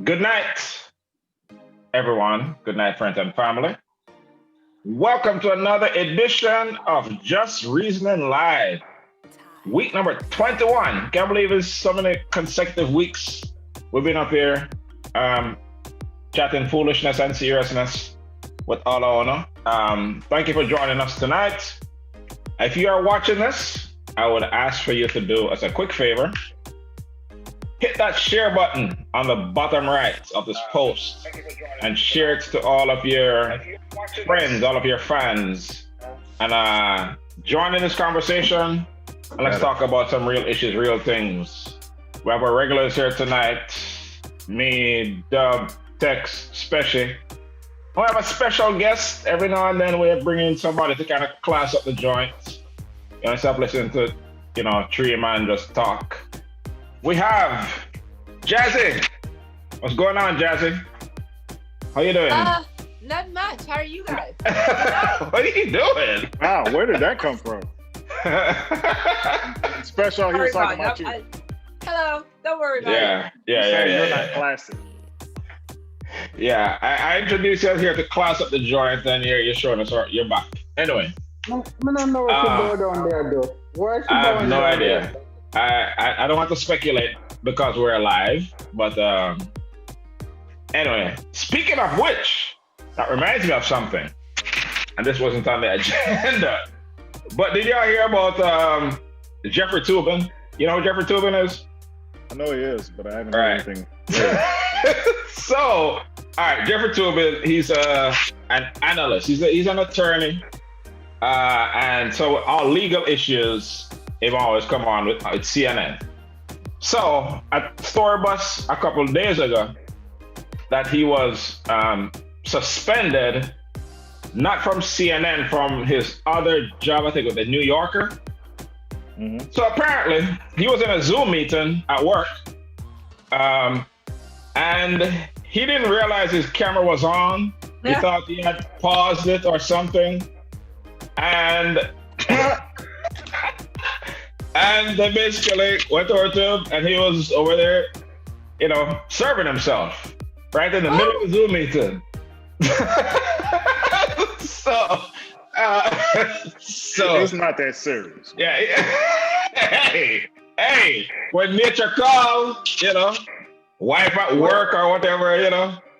Good night, everyone. Good night, friends and family. Welcome to another edition of Just Reasoning Live. Week number 21. Can't believe it's so many consecutive weeks we've been up here chatting foolishness and seriousness with all our honor. Thank you for joining us tonight. If you are watching this, I would ask for you to do us a quick favor. Hit that share button on the bottom right of this post and share it to all of your friends, all of your fans, and join in this conversation. And let's talk about some real issues, real things. We have our regulars here tonight. Me, Dub, Tex, Special. We have a special guest. Every now and then we bring in somebody to kind of class up the joint. You know, stop listening to, three man just talk. We have Jazzy. What's going on, Jazzy? How you doing? Not much. How are you guys? What are you doing? Wow, where did that come from? Special here talking about you. Hello. Don't worry about it. Yeah. You're not classic. Yeah, I introduced you here to class up the joint, and you're showing us your back. Anyway. I don't know what you do down there, though. Where's I have no idea. I don't want to speculate because we're alive, but anyway, speaking of which, that reminds me of something, and this wasn't on the agenda, but did y'all hear about Jeffrey Toobin? You know who Jeffrey Toobin is? I know he is, but I haven't heard anything. So, all right, Jeffrey Toobin, he's an analyst. He's an attorney, and so all legal issues, they've always come on with CNN. So at Storybus a couple of days ago, that he was suspended, not from CNN, from his other job, I think with the New Yorker. Mm-hmm. So apparently he was in a Zoom meeting at work, and he didn't realize his camera was on. He thought he had paused it or something, and and they basically went over to him, and he was over there, serving himself right in the middle of the Zoom meeting. So it's not that serious. Yeah. Hey, when nature calls, wife at work or whatever,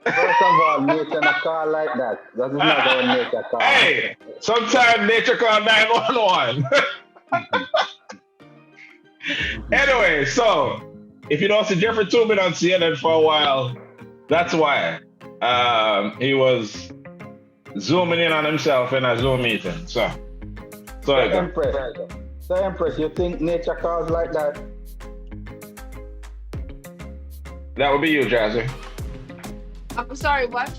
First of all, nature not call like that. That is not how nature call. Hey, sometimes nature call 911. Anyway, so if you don't see Jeffrey Toobin on CNN for a while, that's why he was zooming in on himself in a Zoom meeting. So Empress, you think nature calls like that? That would be you, Jazzy. I'm sorry, what?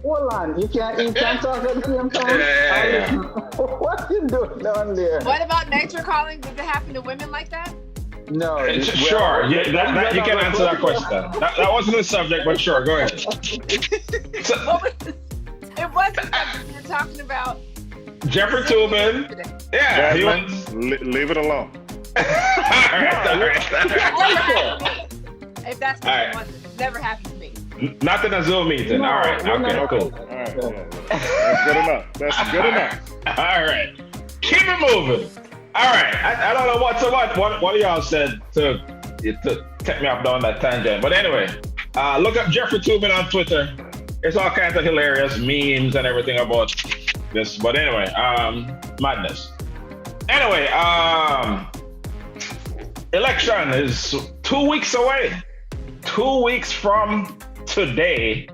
Hold on, you can't talk at the same time? Yeah. What you doing down there? What about nature calling? Does it happen to women like that? No. Sure, you can answer that question. That wasn't the subject, but sure, go ahead. It was the subject we were talking about. Jeffrey Toobin. Yeah, leave it alone. All right. If that's what you want, it's never happened to me. Not in a Zoom meeting. All right. Okay, cool. All right. Yeah. That's good enough. All right. Keep it moving. All right. I don't know what y'all said to take me up down that tangent. But anyway, look up Jeffrey Toobin on Twitter. It's all kinds of hilarious memes and everything about this. But anyway, madness. Anyway, election is 2 weeks away. 2 weeks from today.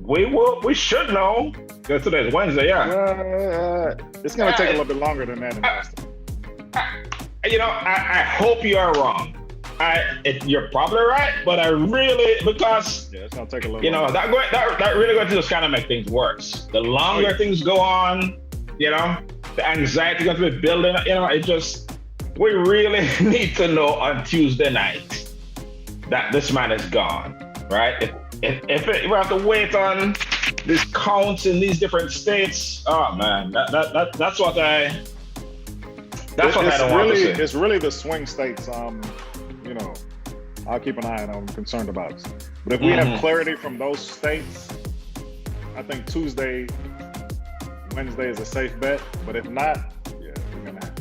We should know, because today is Wednesday, it's going to take a little bit longer than that. I hope you are wrong. You're probably right, but I really, because it's going to take a little longer. that really going to just kind of make things worse. The longer things go on, the anxiety going to be building, we really need to know on Tuesday night that this man is gone, right? If we have to wait on these counts in these different states, oh man, that's what I don't want to see. It's really the swing states, I'll keep an eye on. I'm concerned about it. But if we have clarity from those states, I think Tuesday, Wednesday is a safe bet. But if not, yeah,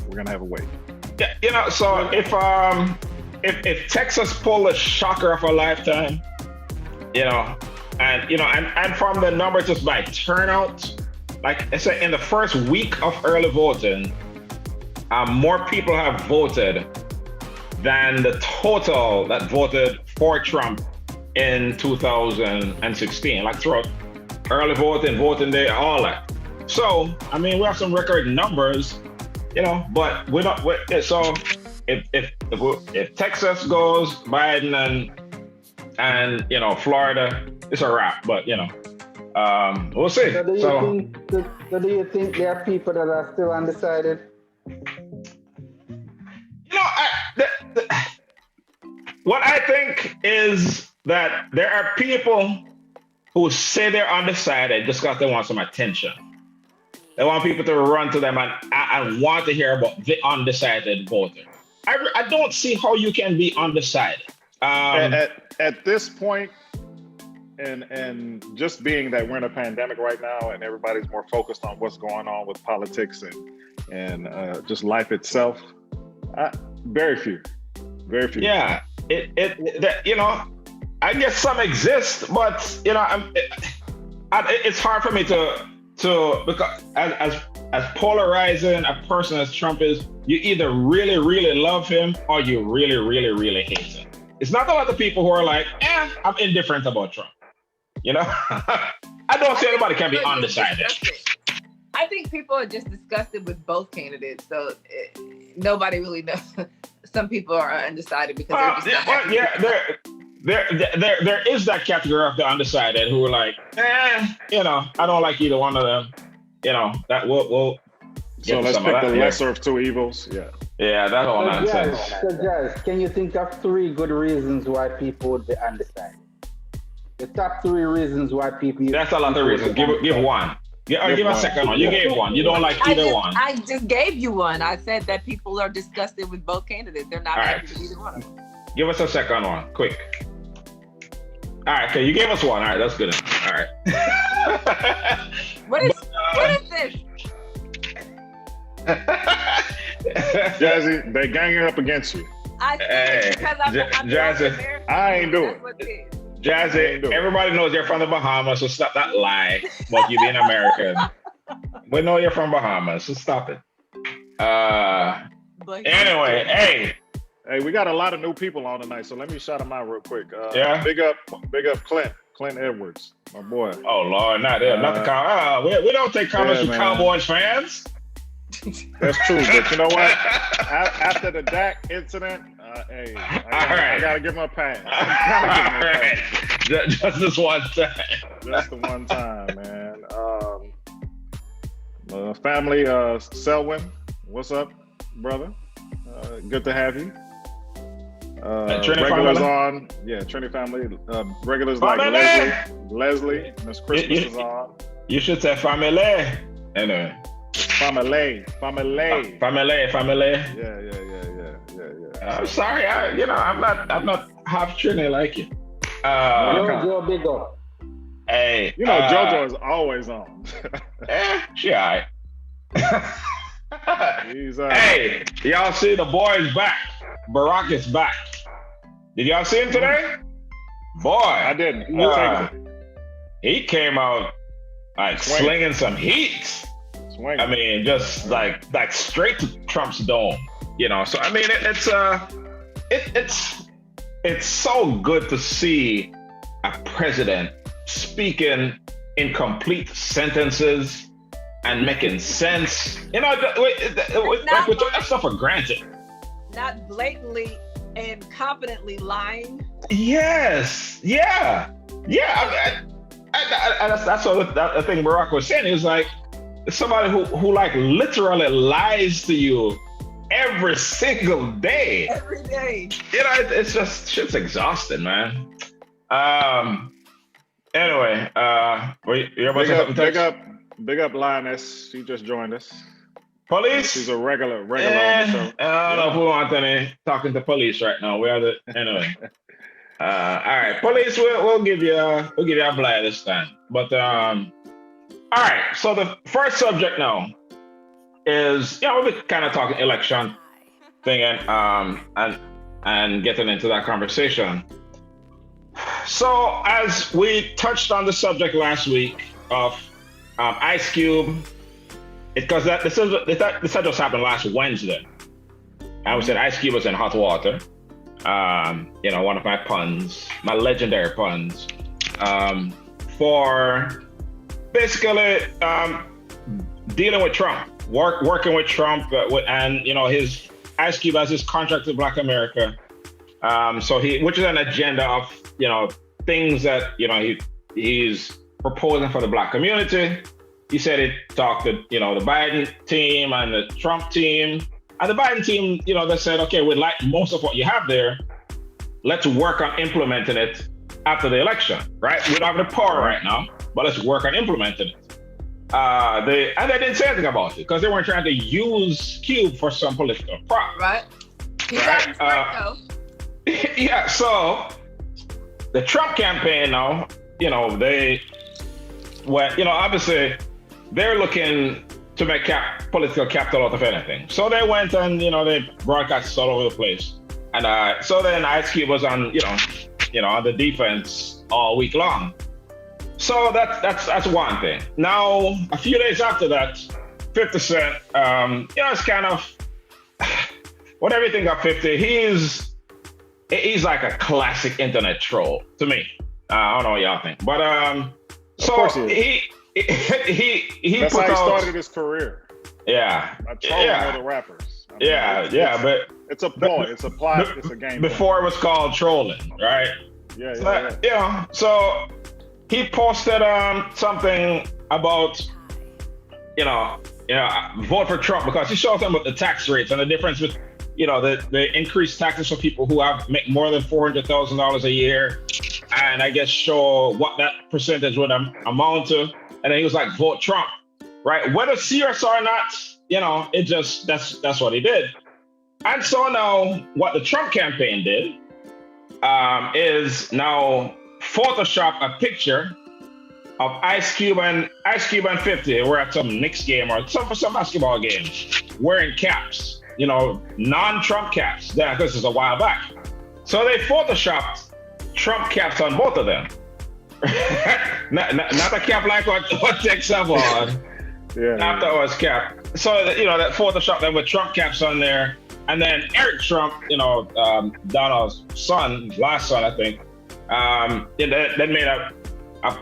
we're gonna have a wait. Yeah, you know. So if Texas pulled a shocker of a lifetime, you know, and from the numbers just by turnout, like I said, in the first week of early voting, more people have voted than the total that voted for Trump in 2016, like throughout early voting day, all that. So, I mean, we have some record numbers, you know, but we're not. So, if Texas goes, Biden and you know Florida, it's a wrap. But you know, we'll see. So do you think there are people that are still undecided? You know, what I think is that there are people who say they're undecided just because they want some attention. They want people to run to them and want to hear about the undecided voter. I don't see how you can be undecided. At this point, and just being that we're in a pandemic right now and everybody's more focused on what's going on with politics and just life itself, very few. Yeah, you know, I guess some exist, but you know, it's hard for me to because as polarizing a person as Trump is, you either really, really love him or you really, really, really hate him. It's not a lot of people who are like, I'm indifferent about Trump. You know, I don't see anybody can be undecided. I think people are just disgusted with both candidates, so nobody really knows. Some people are undecided because they're just not happy. There is that category of the undecided who are like, you know, I don't like either one of them. You know, that we'll so let's pick the lesser of two evils. Yeah. Yeah, that's all nonsense. So Jazz, can you think of 3 good reasons why people would be undecided? The top 3 reasons why people. That's a lot of reasons. Give one. Give a second one. You gave one. You don't like either one. I just gave you one. I said that people are disgusted with both candidiats. They're not happy with either one of them. Give us a second one, quick. All right, okay, you gave us one. All right, that's good. All right. What is this? Jazzy, they ganging up against you. I said because I'm Jazzy, I ain't doing it. Jazzy, everybody knows you're from the Bahamas, so stop that lie about you being American. We know you're from Bahamas, so stop it. Anyway, hey, we got a lot of new people on tonight, so let me shout them out real quick. Yeah. Big up Clint Edwards, my boy. Oh Lord, not the we don't take comments from Cowboys fans. That's true, but you know what? After the Dak incident, I gotta give him a pass. All right. Just this one time. Just the one time, man. Family, Selwyn, what's up, brother? Good to have you. Regulars on, Trinity family. Regulars family. Like Leslie, Miss Christmas is on. You should say family. Anyway. Family. Yeah. I'm sorry, I'm not half Trinity like you. Jojo, big up. Hey, JoJo is always on. She alright. He's Hey, y'all see the boy's back. Barack is back. Did y'all see him today? Boy, I didn't. He came out like slinging some heat. I mean, just like straight to Trump's dome, you know. So I mean, it's so good to see a president speaking in complete sentences and making sense. You know, like we took that stuff for granted. Not blatantly and confidently lying. Yes. Yeah. That's what the thing Barack was saying. He was like, somebody who like literally lies to you every single day. Every day. You know, it's just shit's exhausting, man. Anyway, you're about to say something? Big up Lioness. She just joined us. Police? She's a regular on the show. I don't know if we want any talking to police right now. We are anyway. All right, police. We'll give you a blind this time. But all right. So the first subject now is we'll be kind of talking election thing and getting into that conversation. So as we touched on the subject last week of Ice Cube, because this had just happened last Wednesday. I said Ice Cube was in hot water. One of my puns, my legendary puns, for basically dealing with Trump, working with Trump, and his Ice Cube has his contract with Black America. Which is an agenda of things that he's proposing for the Black community. He said he talked to the Biden team and the Trump team. And the Biden team, they said, okay, we like most of what you have there. Let's work on implementing it after the election, right? We don't have the power right now, but let's work on implementing it. They didn't say anything about it because they weren't trying to use Cube for some political prop. Right. Right? Though. Yeah, so the Trump campaign now, obviously they're looking to make political capital out of anything. So they went and, they broadcast all over the place. And so then Ice Cube was on, on the defense all week long. So that's one thing. Now, a few days after that, 50 Cent, it's kind of, whatever you think of 50, he's like a classic internet troll to me. I don't know what y'all think, but so he that's put how he out, started his career. Yeah, Trolling other rappers. But it's a ploy. It's a plot. It's a game. Before it was called trolling, right? Yeah. So he posted something about vote for Trump because he showed them about the tax rates and the difference with the increased taxes for people who make more than $400,000 a year, and I guess show what that percentage would amount to. And then he was like, vote Trump, right? Whether serious or not, it just that's what he did. And so now what the Trump campaign did is now Photoshop a picture of Ice Cube and 50 were at some Knicks game or some basketball game wearing caps. Non-Trump caps. Yeah, this is a while back. So they photoshopped Trump caps on both of them. not a cap like what Tex have on. Afterwards cap. So that photoshopped them with Trump caps on there. And then Eric Trump, Donald's son, last son, I think, they made a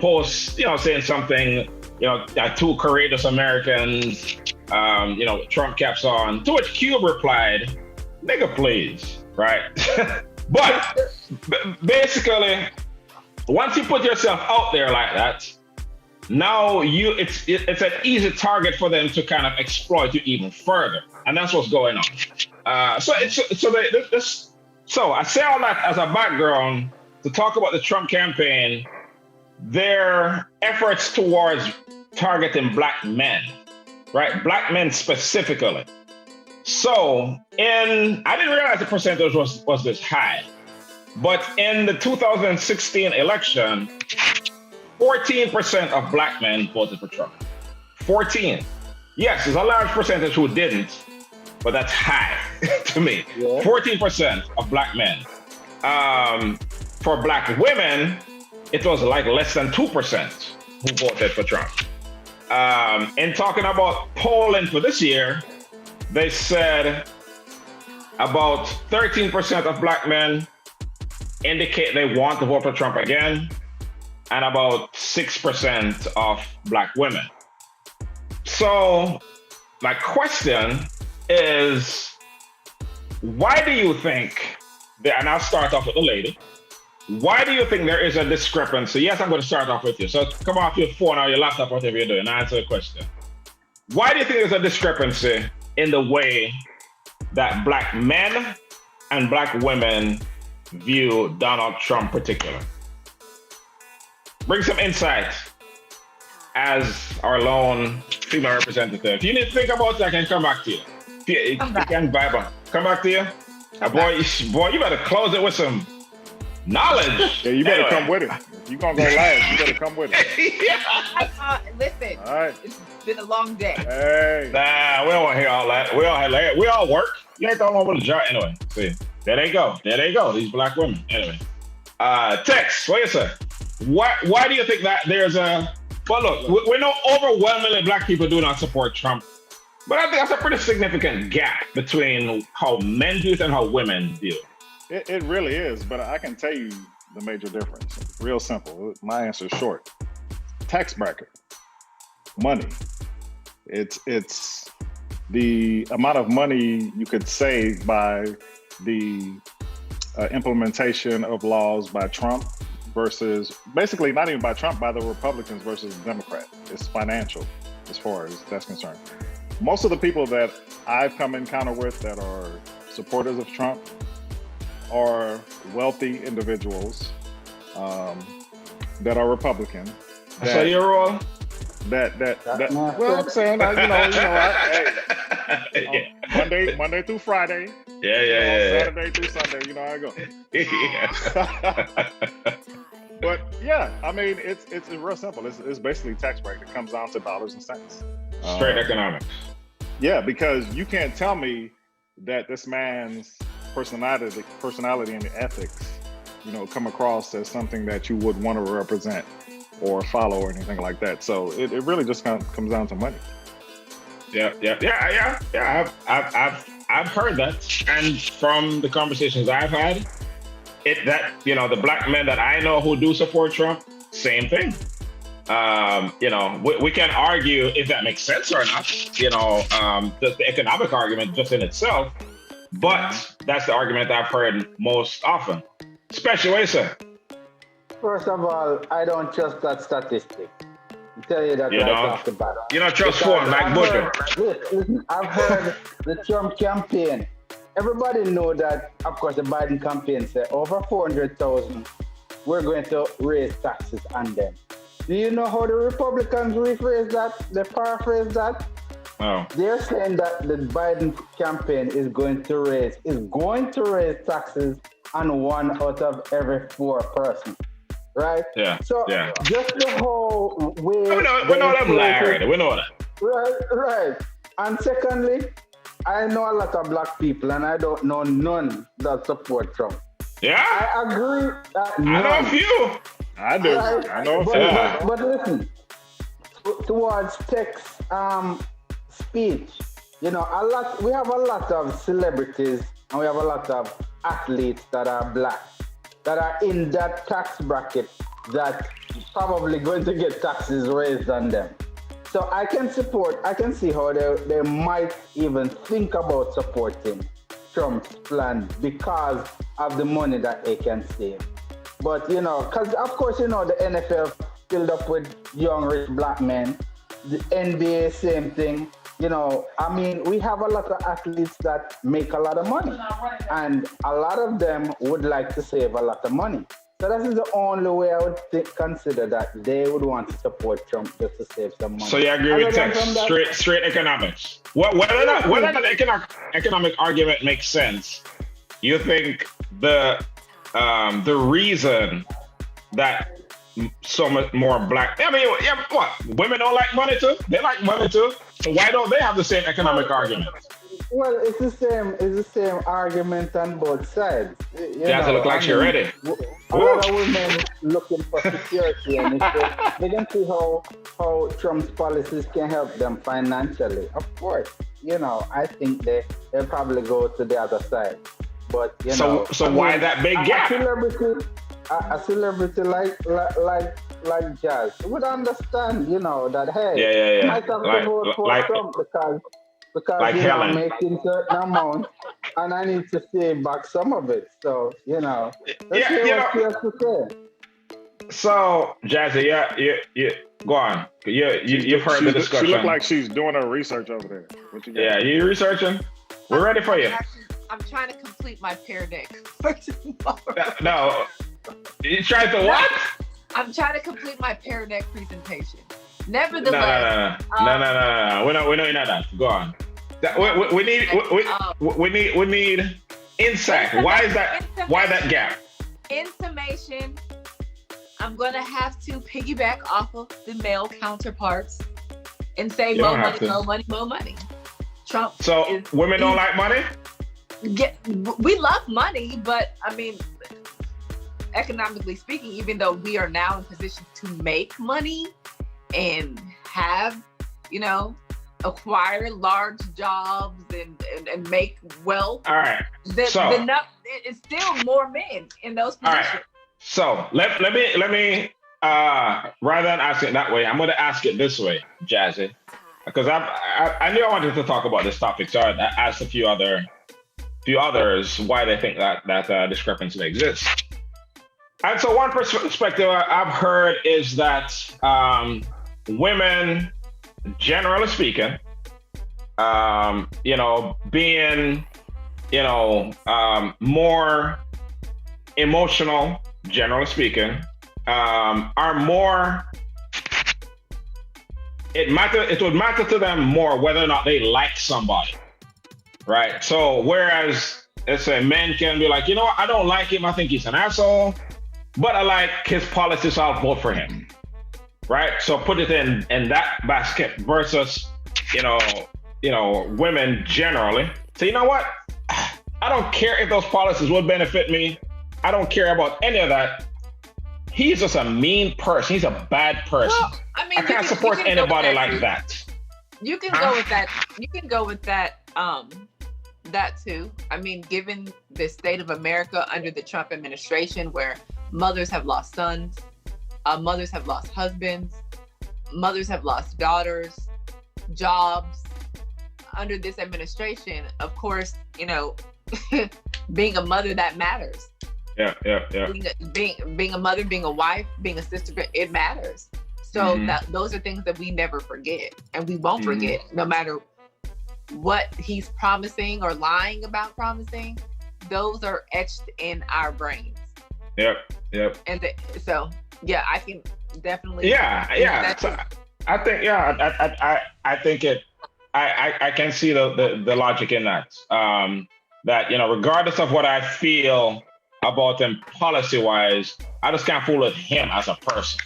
post, saying something, two courageous Americans, Trump caps on, to which Cube replied, nigga, please, right? But basically, once you put yourself out there like that, now it's an easy target for them to kind of exploit you even further. And that's what's going on. So I say all that as a background to talk about the Trump campaign, their efforts towards targeting Black men, right? Black men specifically. So I didn't realize the percentage was this high, but in the 2016 election, 14% of Black men voted for Trump. 14. Yes, there's a large percentage who didn't, but that's high to me. Yeah. 14% of Black men. For Black women, it was like less than 2% who voted for Trump. In talking about polling for this year, they said about 13% of Black men indicate they want to vote for Trump again, and about 6% of Black women. So my question is, why do you think, and I'll start off with the lady, why do you think there is a discrepancy? Yes, I'm going to start off with you. So come off your phone or your laptop, whatever you're doing, and answer the question. Why do you think there's a discrepancy in the way that Black men and Black women view Donald Trump particular? Bring some insight as our lone female representative. If you need to think about it, I can come back to you. You can vibe on. Come back to you. Boy, you better close it with some Knowledge. Yeah, you better come with it. If you're gonna go last, you better come with it. Listen, All right. it's been a long day. Hey. Nah, we don't want to hear all that. We all work. You ain't the only one with a job. Anyway, see, there they go. These black women. Anyway, Tex, what you say? Why do you think that there's a? Well, look, we know overwhelmingly black people do not support Trump, but I think that's a pretty significant gap between how men view it and how women view it. It really is, but I can tell you the major difference. Real simple. My answer is short. Tax bracket, money. It's the amount of money you could save by the implementation of laws by Trump versus, basically not even by Trump, by the Republicans versus the Democrats. It's financial as far as that's concerned. Most of the people that I've come in encounter with that are supporters of Trump are wealthy individuals that are Republican. So you're all Well, I'm saying, Monday through Friday. Yeah. Saturday through Sunday, you know how I go. But yeah, I mean, it's real simple. It's basically tax break. It comes down to dollars and cents. Straight economics. Yeah, because you can't tell me that this man's personality and ethics, come across as something that you would want to represent or follow or anything like that. So it really just comes down to money. Yeah. I've heard that, and from the conversations I've had, the black men that I know who do support Trump, same thing. We can argue if that makes sense or not. Just the economic argument just in itself, but that's the argument I've heard most often. Especially what you say. First of all, I don't trust that statistic. I'll tell you that off the bat. You don't trust one like Butcher. Listen, I've heard the Trump campaign. Everybody know that, of course, the Biden campaign said over 400,000, we're going to raise taxes on them. Do you know how the Republicans rephrase that? They paraphrase that? Oh. They're saying that the Biden campaign is going to raise taxes on 1 out of every 4 persons. Right? Yeah. So just the whole way. We know that, Larry. We know that. Right. And secondly, I know a lot of black people, and I don't know none that support Trump. Yeah. I agree that I know a few. I do. I know a few. But listen, towards Tech's speech, we have a lot of celebrities and we have a lot of athletes that are black, that are in that tax bracket that probably going to get taxes raised on them. So I can see how they might even think about supporting Trump's plan because of the money that they can save. But, because of course, the NFL filled up with young, rich black men. The NBA, same thing. We have a lot of athletes that make a lot of money. And a lot of them would like to save a lot of money. So that is the only way I would consider that they would want to support Trump just to save some money. So you agree with Tex, straight economics. Whether or not the economic argument makes sense, you think the reason that so much more black, women don't like money too? They like money too. So why don't they have the same economic argument? Well, it's the same argument on both sides. Doesn't look like she's ready. A lot of women looking for security, and they don't see how Trump's policies can help them financially. Of course, I think they'll probably go to the other side. But so why that big gap? A celebrity like Jazz would understand, that hey, I might have to vote for Trump because I'm making certain amount and I need to save back some of it. So, let's hear what she has to say. So, Jazzy, yeah, go on. You've heard the discussion. She looked like she's doing her research over there. What you got? Yeah, you researching? We're ready for you. I'm trying to complete my pear deck for tomorrow. No, you trying to what? I'm trying to complete my pear deck presentation. Nevertheless, no. We know you're not that. Go on. We need insight. Why is that? Why that gap? In some summation, I'm going to have to piggyback off of the male counterparts and say more money, more money, more money. Trump. So women don't like money? We love money, but I mean, economically speaking, even though we are now in position to make money and have, acquire large jobs and make wealth. All right. It's still more men in those positions. All right. So let me rather than ask it that way, I'm going to ask it this way, Jazzy, because I knew I wanted to talk about this topic, so I asked a few others why they think that discrepancy exists. And so one perspective I've heard is that women, generally speaking, being more emotional, generally speaking, are more. It would matter to them more whether or not they like somebody, right? So whereas let's say men can be like, I don't like him, I think he's an asshole, but I like his policies, so I'll vote for him, right? So put it in that basket versus women generally. So you know what? I don't care if those policies would benefit me. I don't care about any of that. He's just a mean person. He's a bad person. Well, I mean, I can't support anybody like that. You can go with that. You can go with that. That too. I mean, given the state of America under the Trump administration, where mothers have lost sons, mothers have lost husbands, mothers have lost daughters, jobs. Under this administration, of course, being a mother, that matters. Yeah. Being a mother, being a wife, being a sister, it matters. So those are things that we never forget, and we won't forget, no matter what he's promising or lying about promising. Those are etched in our brains. Yep. And so, yeah, I can definitely. Yeah. So I think, I think it. I can see the logic in that. That regardless of what I feel about him policy-wise, I just can't fool with him as a person.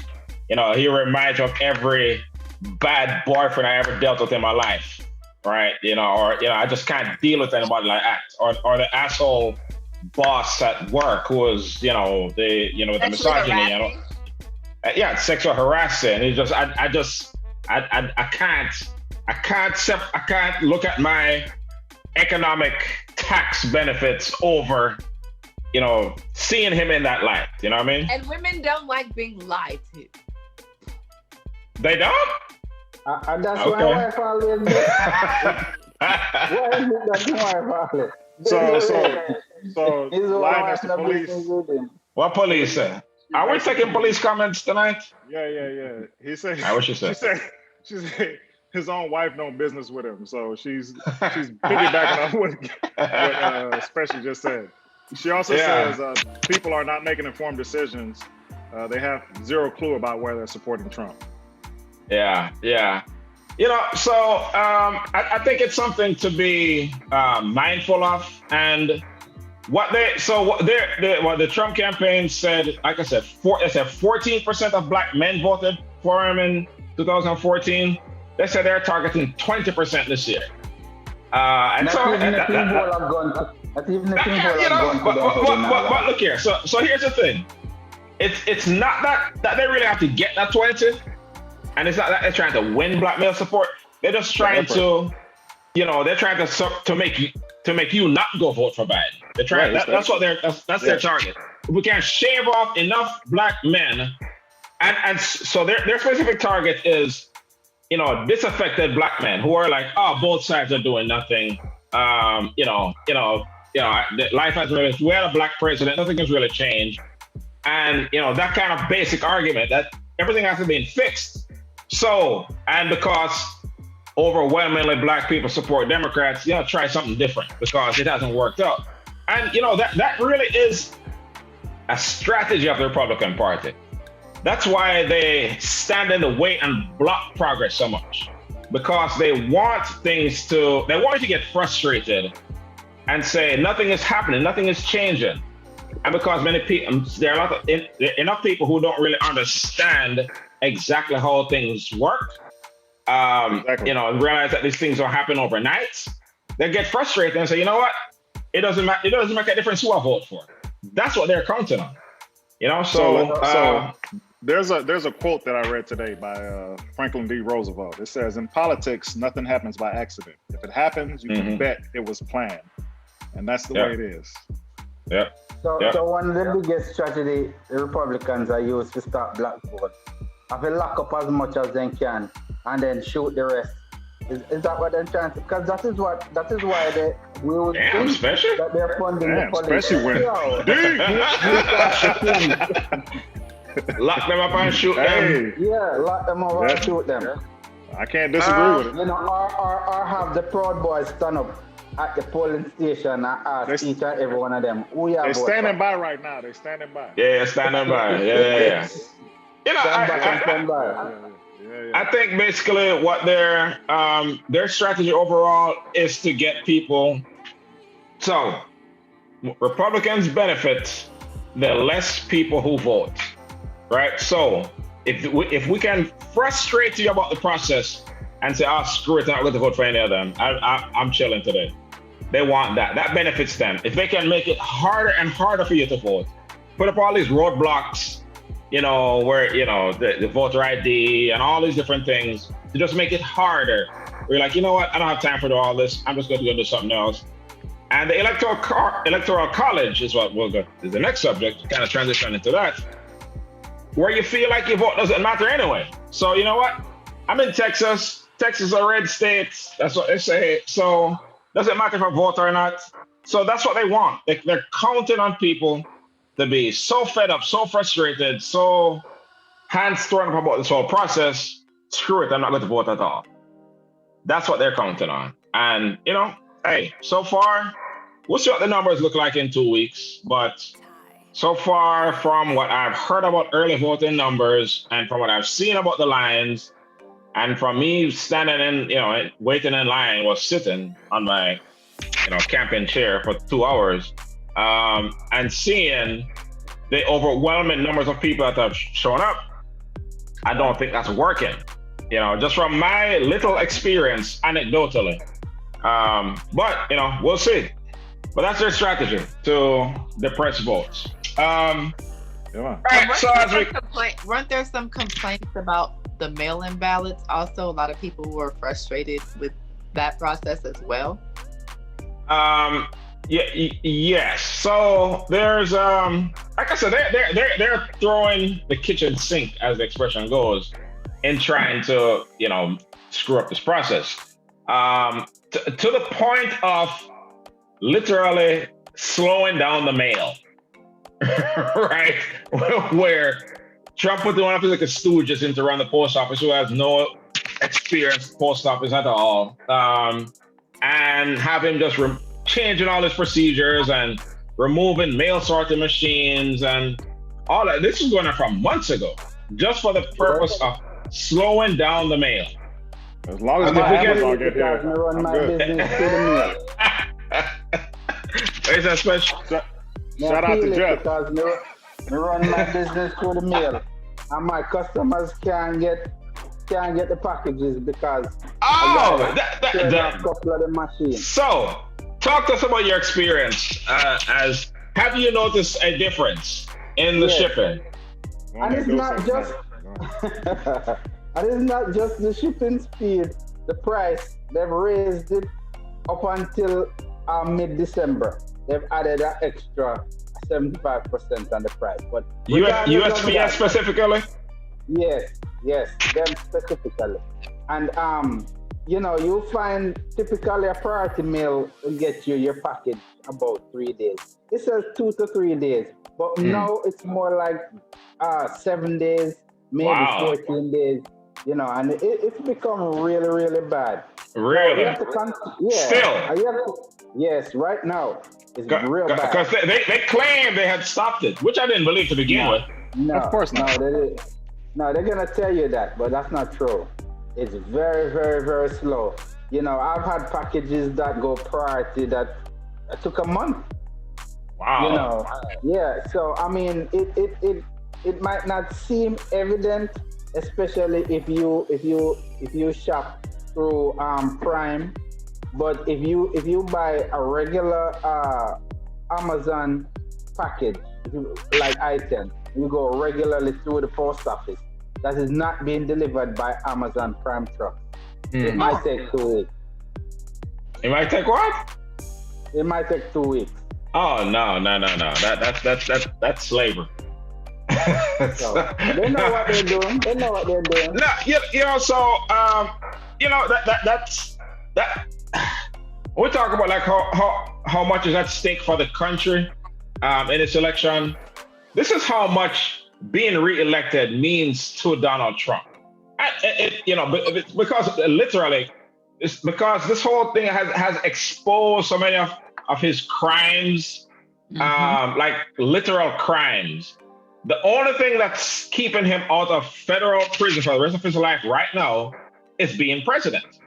He reminds me of every bad boyfriend I ever dealt with in my life, right? I just can't deal with anybody like that, or the asshole boss at work who was, with the misogyny, sexual harassment. It's just, I can't look at my economic tax benefits over, seeing him in that light. You know what I mean? And women don't like being lied to. They don't? That's why my wife always So Linus, the police. What police say? Are we taking police comments tonight? Yeah. He said. What she said? She said his own wife no business with him, so she's piggybacking on what Special just said. She also says people are not making informed decisions. They have zero clue about where they're supporting Trump. Yeah. So I think it's something to be mindful of. And the Trump campaign said, like I said, 14% of black men voted for him in 2014. They said they're targeting 20% this year. And so but look here. So here's the thing. It's not that they really have to get that 20, and it's not that they're trying to win black male support. They're just trying to, they're trying to make you not go vote for Biden. They're trying. That's their target. If we can shave off enough black men, and so their specific target is, disaffected black men who are like, both sides are doing nothing. Life has really. We had a black president. Nothing has really changed. And, that kind of basic argument that everything has to be fixed. So, and because overwhelmingly black people support Democrats, try something different because it hasn't worked out. And, that really is a strategy of the Republican Party. That's why they stand in the way and block progress so much, because they want you to get frustrated and say, nothing is happening, nothing is changing. and because many people, there are enough people who don't really understand exactly how things work. Exactly. And realize that these things don't happen overnight. They get frustrated and say, you know what? It doesn't matter. It doesn't make a difference who I vote for. That's what they're counting on. So there's a quote that I read today by Franklin D. Roosevelt. It says, "In politics, nothing happens by accident. If it happens, you can bet it was planned." And that's the way it is. Yeah. So one of the biggest strategy the Republicans are used to stop black vote. Have to lock up as much as they can and then shoot the rest. Is that what they're trying to? Because that is why we would think especially that they're funding the police. Especially when lock them up and shoot them. Yeah, lock them up and shoot them. I can't disagree with it. Or have the Proud Boys stand up at the polling station and ask each and every one of them who you They're standing by right now. They're standing by. Yeah, standing by. Yeah. Stand by. I think basically what their strategy overall is to get people. So Republicans benefit the less people who vote, right? So if we can frustrate you about the process and say, "Oh, screw it, I'm not going to vote for any of them. I'm chilling today." They want that. That benefits them. If they can make it harder and harder for you to vote, put up all these roadblocks, where, the voter ID and all these different things to just make it harder. We're like, you know what? I don't have time for all this. I'm just going to go do something else. And the electoral college is what is the next subject, kind of transition into that, where you feel like your vote doesn't matter anyway. So you know what? I'm in Texas. Texas is a red state. That's what they say. So doesn't matter if I vote or not. So that's what they want. They're counting on people to be so fed up, so frustrated, so hands thrown up about this whole process. Screw it, I'm not going to vote at all. That's what they're counting on. And, hey, so far, we'll see what the numbers look like in 2 weeks. But so far, from what I've heard about early voting numbers and from what I've seen about the lines, and from me standing in, waiting in line, was sitting on my, camping chair for 2 hours, and seeing the overwhelming numbers of people that have shown up, I don't think that's working. Just from my little experience, anecdotally. But we'll see. But that's their strategy to depress votes. Right, so weren't there some complaints about the mail-in ballots? Also, a lot of people were frustrated with that process as well. Yes. So there's like I said, they're throwing the kitchen sink, as the expression goes, in trying to screw up this process. To the point of literally slowing down the mail. Right? Where Trump put one of his like a stooge just in to run the post office who has no experience post office at all. And have him just changing all his procedures and removing mail sorting machines and all that. This was going on from months ago, just for the purpose of slowing down the mail. As long as my Amazon get here, run my business through the mail. It's a special. Shout out to Jeff. Because me run my business through the mail, and my customers can't get the packages because a couple of the machines. So, talk to us about your experience. Have you noticed a difference in the shipping? And it's not just and it's not just the shipping speed, the price. They've raised it up until mid-December. They've added an extra 75% on the price. But USPS specifically? Yes, them specifically. And you find typically a priority mail will get you your package about 3 days. It says 2 to 3 days, but now it's more like 7 days, maybe 14 days. And it's become really, really bad. Really? Yes, right now it's real bad. Because they claim they had stopped it, which I didn't believe to begin with. No, of course not. No, they're gonna tell you that, but that's not true. It's very, very, very slow. I've had packages that go priority that took a month. Wow. Yeah. So I mean, it might not seem evident, especially if you shop through Prime. But if you buy a regular Amazon package, like item, you go regularly through the post office. That is not being delivered by Amazon Prime truck. It might take 2 weeks. It might take what? It might take 2 weeks. Oh no. That's slavery. So they know what they're doing. They know what they're doing. No, so that's that. We talk about like how much is at stake for the country in this election. This is how much being reelected means to Donald Trump. Because literally, it's because this whole thing has exposed so many of his crimes, like literal crimes. The only thing that's keeping him out of federal prison for the rest of his life right now is being president.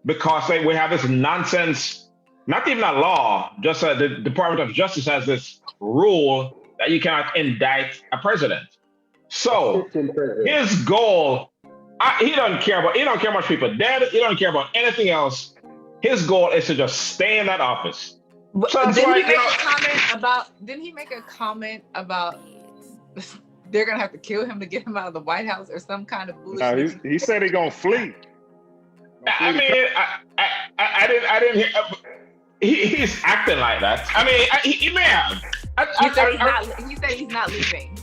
Because we have this nonsense, not even a law, just the Department of Justice has this rule that you cannot indict a president. So his goal, he don't care much people dead. He don't care about anything else. His goal is to just stay in that office. So didn't he make a comment about they're gonna have to kill him to get him out of the White House or some kind of bullshit? No, he said he's gonna flee. I mean, I didn't hear. He's acting like that. I mean, he may have. He said he's not leaving.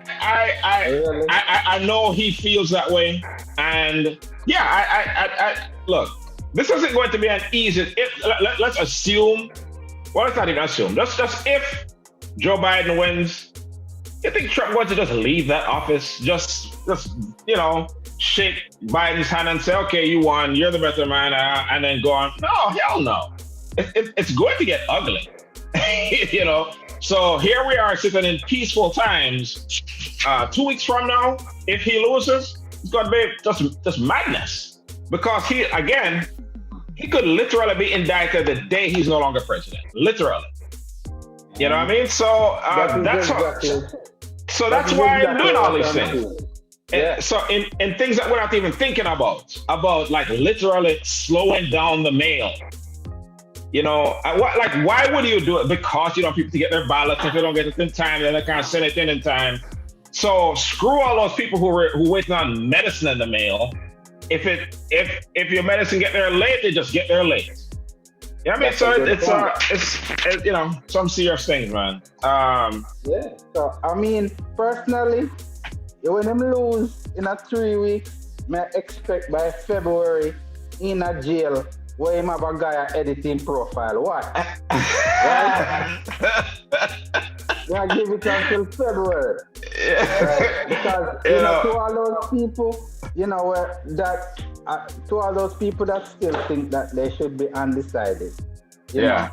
I know he feels that way, and yeah, I look. This isn't going to be an easy. Let's assume. Well, let's not even assume. Just if Joe Biden wins, you think Trump going to just leave that office? Just shake Biden's hand and say, "Okay, you won. You're the better man," and then go on. No, hell no. It's going to get ugly. So here we are sitting in peaceful times. 2 weeks from now, if he loses, it's going to be just madness. Because he could literally be indicted the day he's no longer president. Literally. You know what I mean? So that's why I'm doing all these things. Yeah. So in things that we're not even thinking about like literally slowing down the mail. Why would you do it? Because you don't want people to get their ballots. If they don't get it in time, then they can't send it in time. So screw all those people who waiting on medicine in the mail. If your medicine get there late, they just get there late. You know what I mean? So it's some serious things, man. Yeah. So I mean, personally, when him lose in a 3 weeks, may expect by February in a jail where him have a guy editing profile. What? Right? Yeah, give it until February. Right? Because to all those people, to all those people that still think that they should be undecided. You know,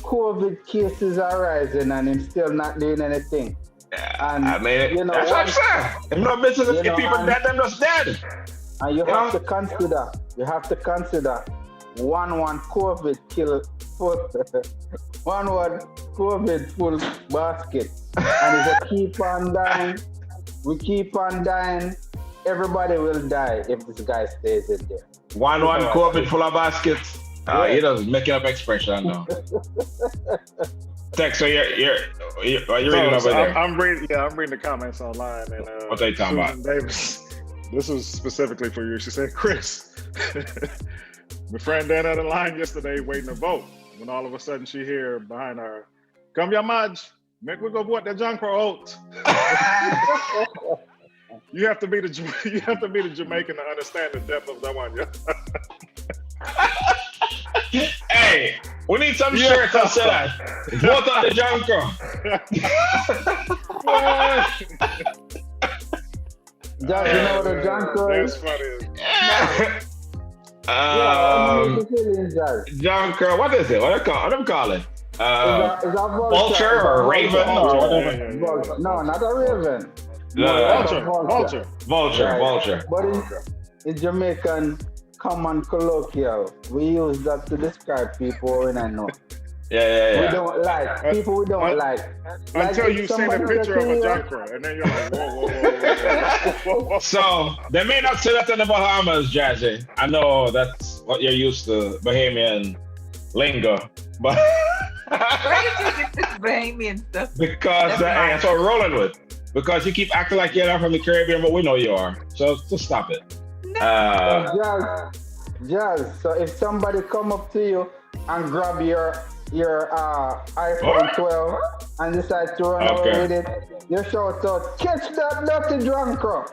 COVID cases are rising and him still not doing anything. Yeah, and that's what I'm saying. If no business, if people dead, them just dead. And you have to consider 1 COVID kill full 1 COVID full basket. And if we keep on dying, everybody will die if this guy stays in there. 1 COVID full of baskets. He doesn't making up expression now. Tex, so you're reading over there? I'm reading the comments online, and what they talking about? Davis, this was specifically for you. She said, "Chris, my friend down at the line yesterday waiting to vote. When all of a sudden she hear behind her, come your Madge, make we go vote the John Crow out." You have to be the Jamaican to understand the depth of that one. Hey, we need some shirts that say that. Vote on the John Crow. You know what a John Crow is? That's funny. John Crow, what is it? What do you call it? Is that vulture or raven or whatever? No, not a raven. Vulture. But in Jamaican common colloquial, we use that to describe people when I know. Yeah. We don't like people. We don't like. Until if you seen a somebody picture of say a to you, junker, and then you're like, whoa. So they may not say that in the Bahamas, Jazzy. I know that's what you're used to, Bahamian lingo, but Where did you get this Bahamian stuff? because that's what we're rolling with. Because you keep acting like you're not from the Caribbean, but we know you are. So just stop it. Jazz. So if somebody come up to you and grab your iPhone 12 and decide to run away with it, you shout out, "Catch that dirty drunker!"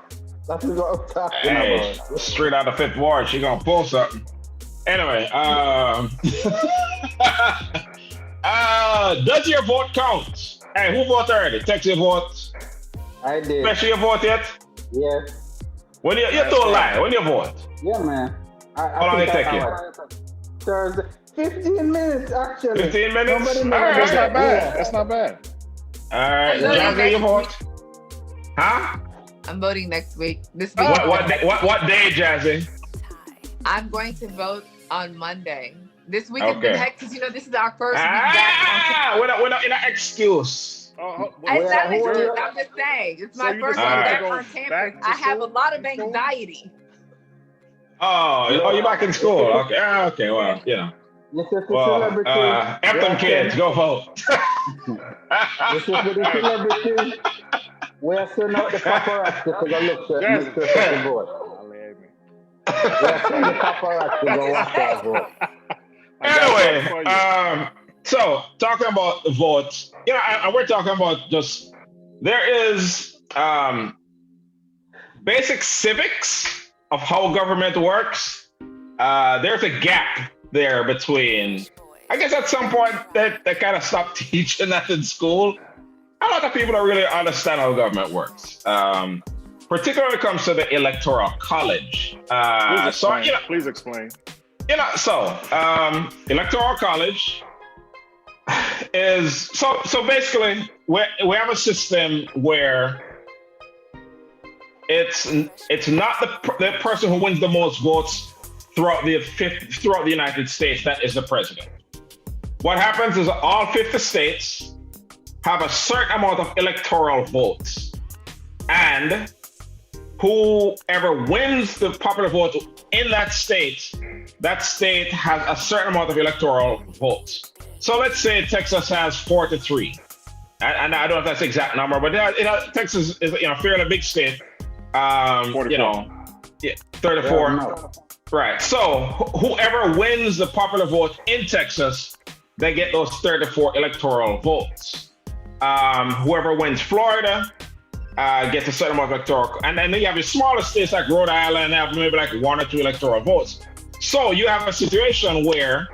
That is what I'm talking about. Straight out of Fifth Ward, she gonna pull something. Anyway, does your vote count? Hey, who voted already? Text your votes. I did. Special your vote yet? Yes. When you don't lie. When you vote? Yeah, man. How long it take you? Thursday. 15 minutes, actually. 15 minutes? All That's right. not bad. That's not bad. All right, Jazzy, you vote? Huh? I'm voting next week. This week. What day, Jazzy? I'm going to vote on Monday. This week has been hectic because this is our first week back. We're not in an excuse. It's not an excuse. I'm just saying. It's my first week back on campus. I have a lot of anxiety. Oh, you're back in school. Okay, well, F them kids, go vote. This is for the celebrities. We are sending out the paparazzi to go look at the vote. We are sending the paparazzi to go watch our vote. Anyway, so talking about the votes, and we're talking about there is basic civics of how government works. There's a gap there between, I guess at some point they kind of stopped teaching that in school. A lot of people don't really understand how government works, particularly when it comes to the electoral college. Please explain. Electoral college is so basically we have a system where it's not the person who wins the most votes throughout the United States that is the president. What happens is all 50 states have a certain amount of electoral votes, and whoever wins the popular vote in that state has a certain amount of electoral votes. So let's say Texas has 4-3, and I don't know if that's the exact number, but Texas is a fairly big state. 34. No. Right. So whoever wins the popular vote in Texas, they get those 34 electoral votes. Whoever wins Florida gets a certain amount of electoral. And then you have your smaller states like Rhode Island have maybe like 1 or 2 electoral votes. So you have a situation where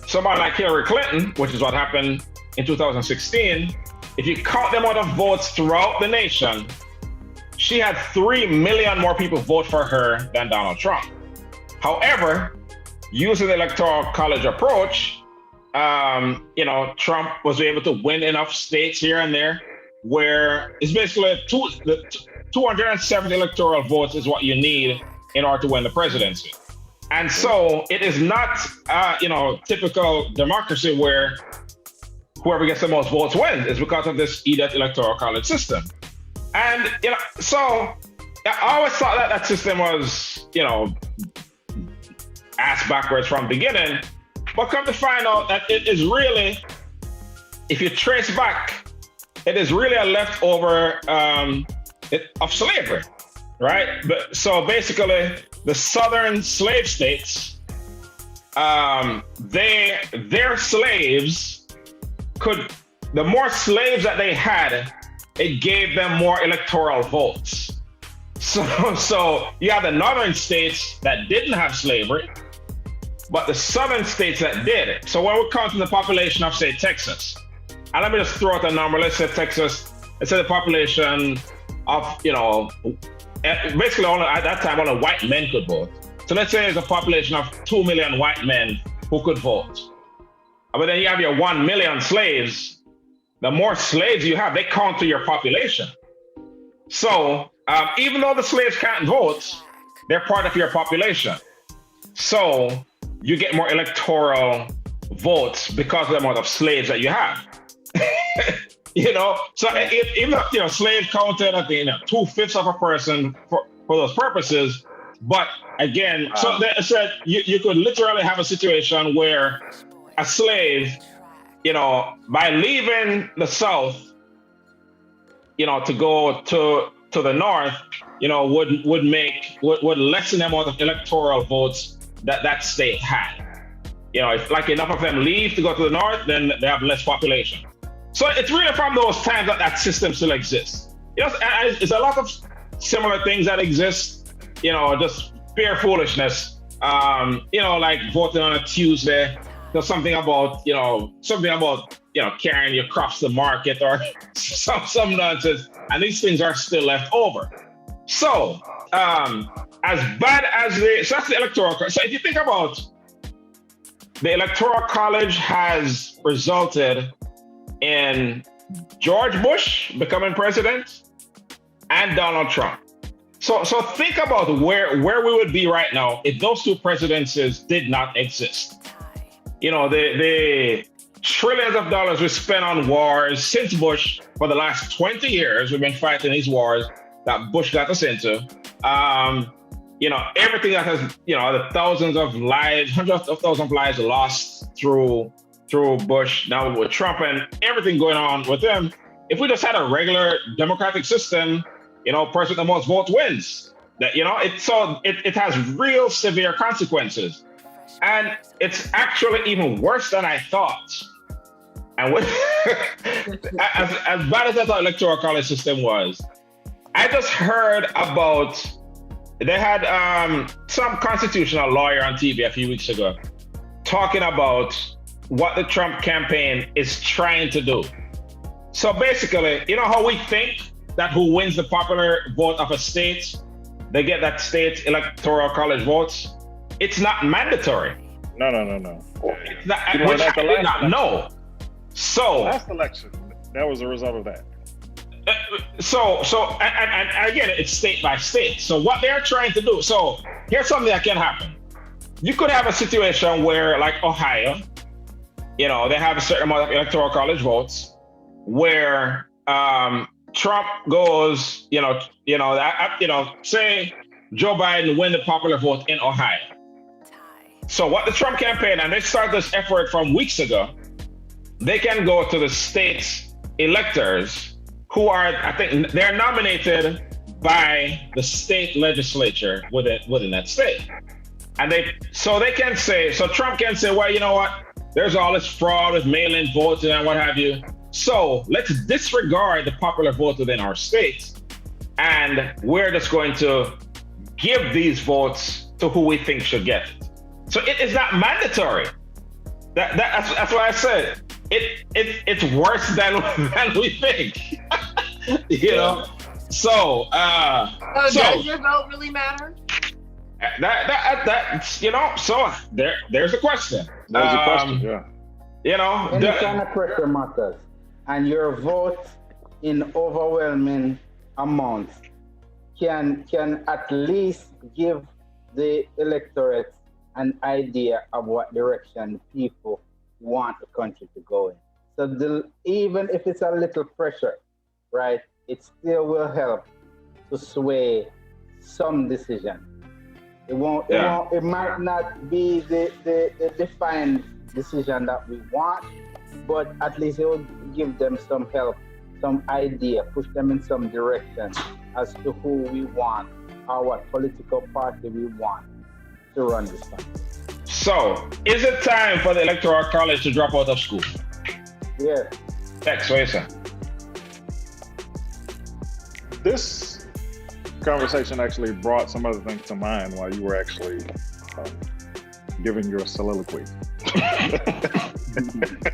somebody like Hillary Clinton, which is what happened in 2016, if you count the amount of votes throughout the nation, she had 3 million more people vote for her than Donald Trump. However, using the electoral college approach, Trump was able to win enough states here and there where it's basically 270 electoral votes is what you need in order to win the presidency. And so it is not, typical democracy where whoever gets the most votes wins. It's because of this idiot electoral college system. And, so I always thought that system was, ass backwards from the beginning. But come to find out that it is really, if you trace back, it is really a leftover of slavery, right? But so basically, the southern slave states, their slaves the more slaves that they had, it gave them more electoral votes. So you have the northern states that didn't have slavery, but the southern states that did it. So when we're counting the population of, say, Texas, and let me just throw out a number. Let's say Texas, let's say the population of, basically at that time, only white men could vote. So let's say there's a population of 2 million white men who could vote. But then you have your 1 million slaves. The more slaves you have, they count to your population. So even though the slaves can't vote, they're part of your population. So you get more electoral votes because of the amount of slaves that you have. You know, so even if slave counted at the 2/5 of a person for those purposes, but again, so they said you could literally have a situation where a slave, by leaving the South, to go to the North, would lessen the amount of electoral votes that state had. If like enough of them leave to go to the North, then they have less population. So it's really from those times that system still exists. It's a lot of similar things that exist, just pure foolishness. Like voting on a Tuesday, there's something about carrying your crops to market or some nonsense, and these things are still left over. So as bad as so that's the electoral. So if you think about the electoral college has resulted in George Bush becoming president and Donald Trump. So think about where we would be right now if those two presidencies did not exist. The trillions of dollars we spent on wars since Bush for the last 20 years, we've been fighting these wars that Bush got us into. Everything that has, the thousands of lives, hundreds of thousands of lives lost through Bush, now with Trump and everything going on with them. If we just had a regular democratic system, person with the most votes wins. That it has real severe consequences, and it's actually even worse than I thought. And as bad as that electoral college system was, I just heard about. They had some constitutional lawyer on TV a few weeks ago talking about what the Trump campaign is trying to do. So basically, how we think that who wins the popular vote of a state, they get that state's electoral college votes. It's not mandatory. No. It's not, which I did not know. So last election, that was a result of that. So again, it's state by state. So what they're trying to do. So here's something that can happen. You could have a situation where, like Ohio, they have a certain amount of electoral college votes, where Trump goes, say Joe Biden win the popular vote in Ohio. So what the Trump campaign, and they started this effort from weeks ago, they can go to the state's electors who are, I think, they're nominated by the state legislature within that state. And they can say, so Trump can say, well, you know what? There's all this fraud with mail-in votes and what have you. So let's disregard the popular vote within our state, and we're just going to give these votes to who we think should get it. So it is not mandatory. That's why I said it's worse than we think. So does your vote really matter? So there's a question. There's a question, yeah. Any kind of pressure matters, and your vote in overwhelming amounts can at least give the electorate an idea of what direction people want the country to go in. So even if it's a little pressure, right, it still will help to sway some decision. It won't. It might not be the defined decision that we want, but at least it will give them some help, some idea, push them in some direction as to who we want or what political party we want to run this country. So, is it time for the Electoral College to drop out of school? Yeah. Tex, what you say? This conversation actually brought some other things to mind while you were actually giving your soliloquy.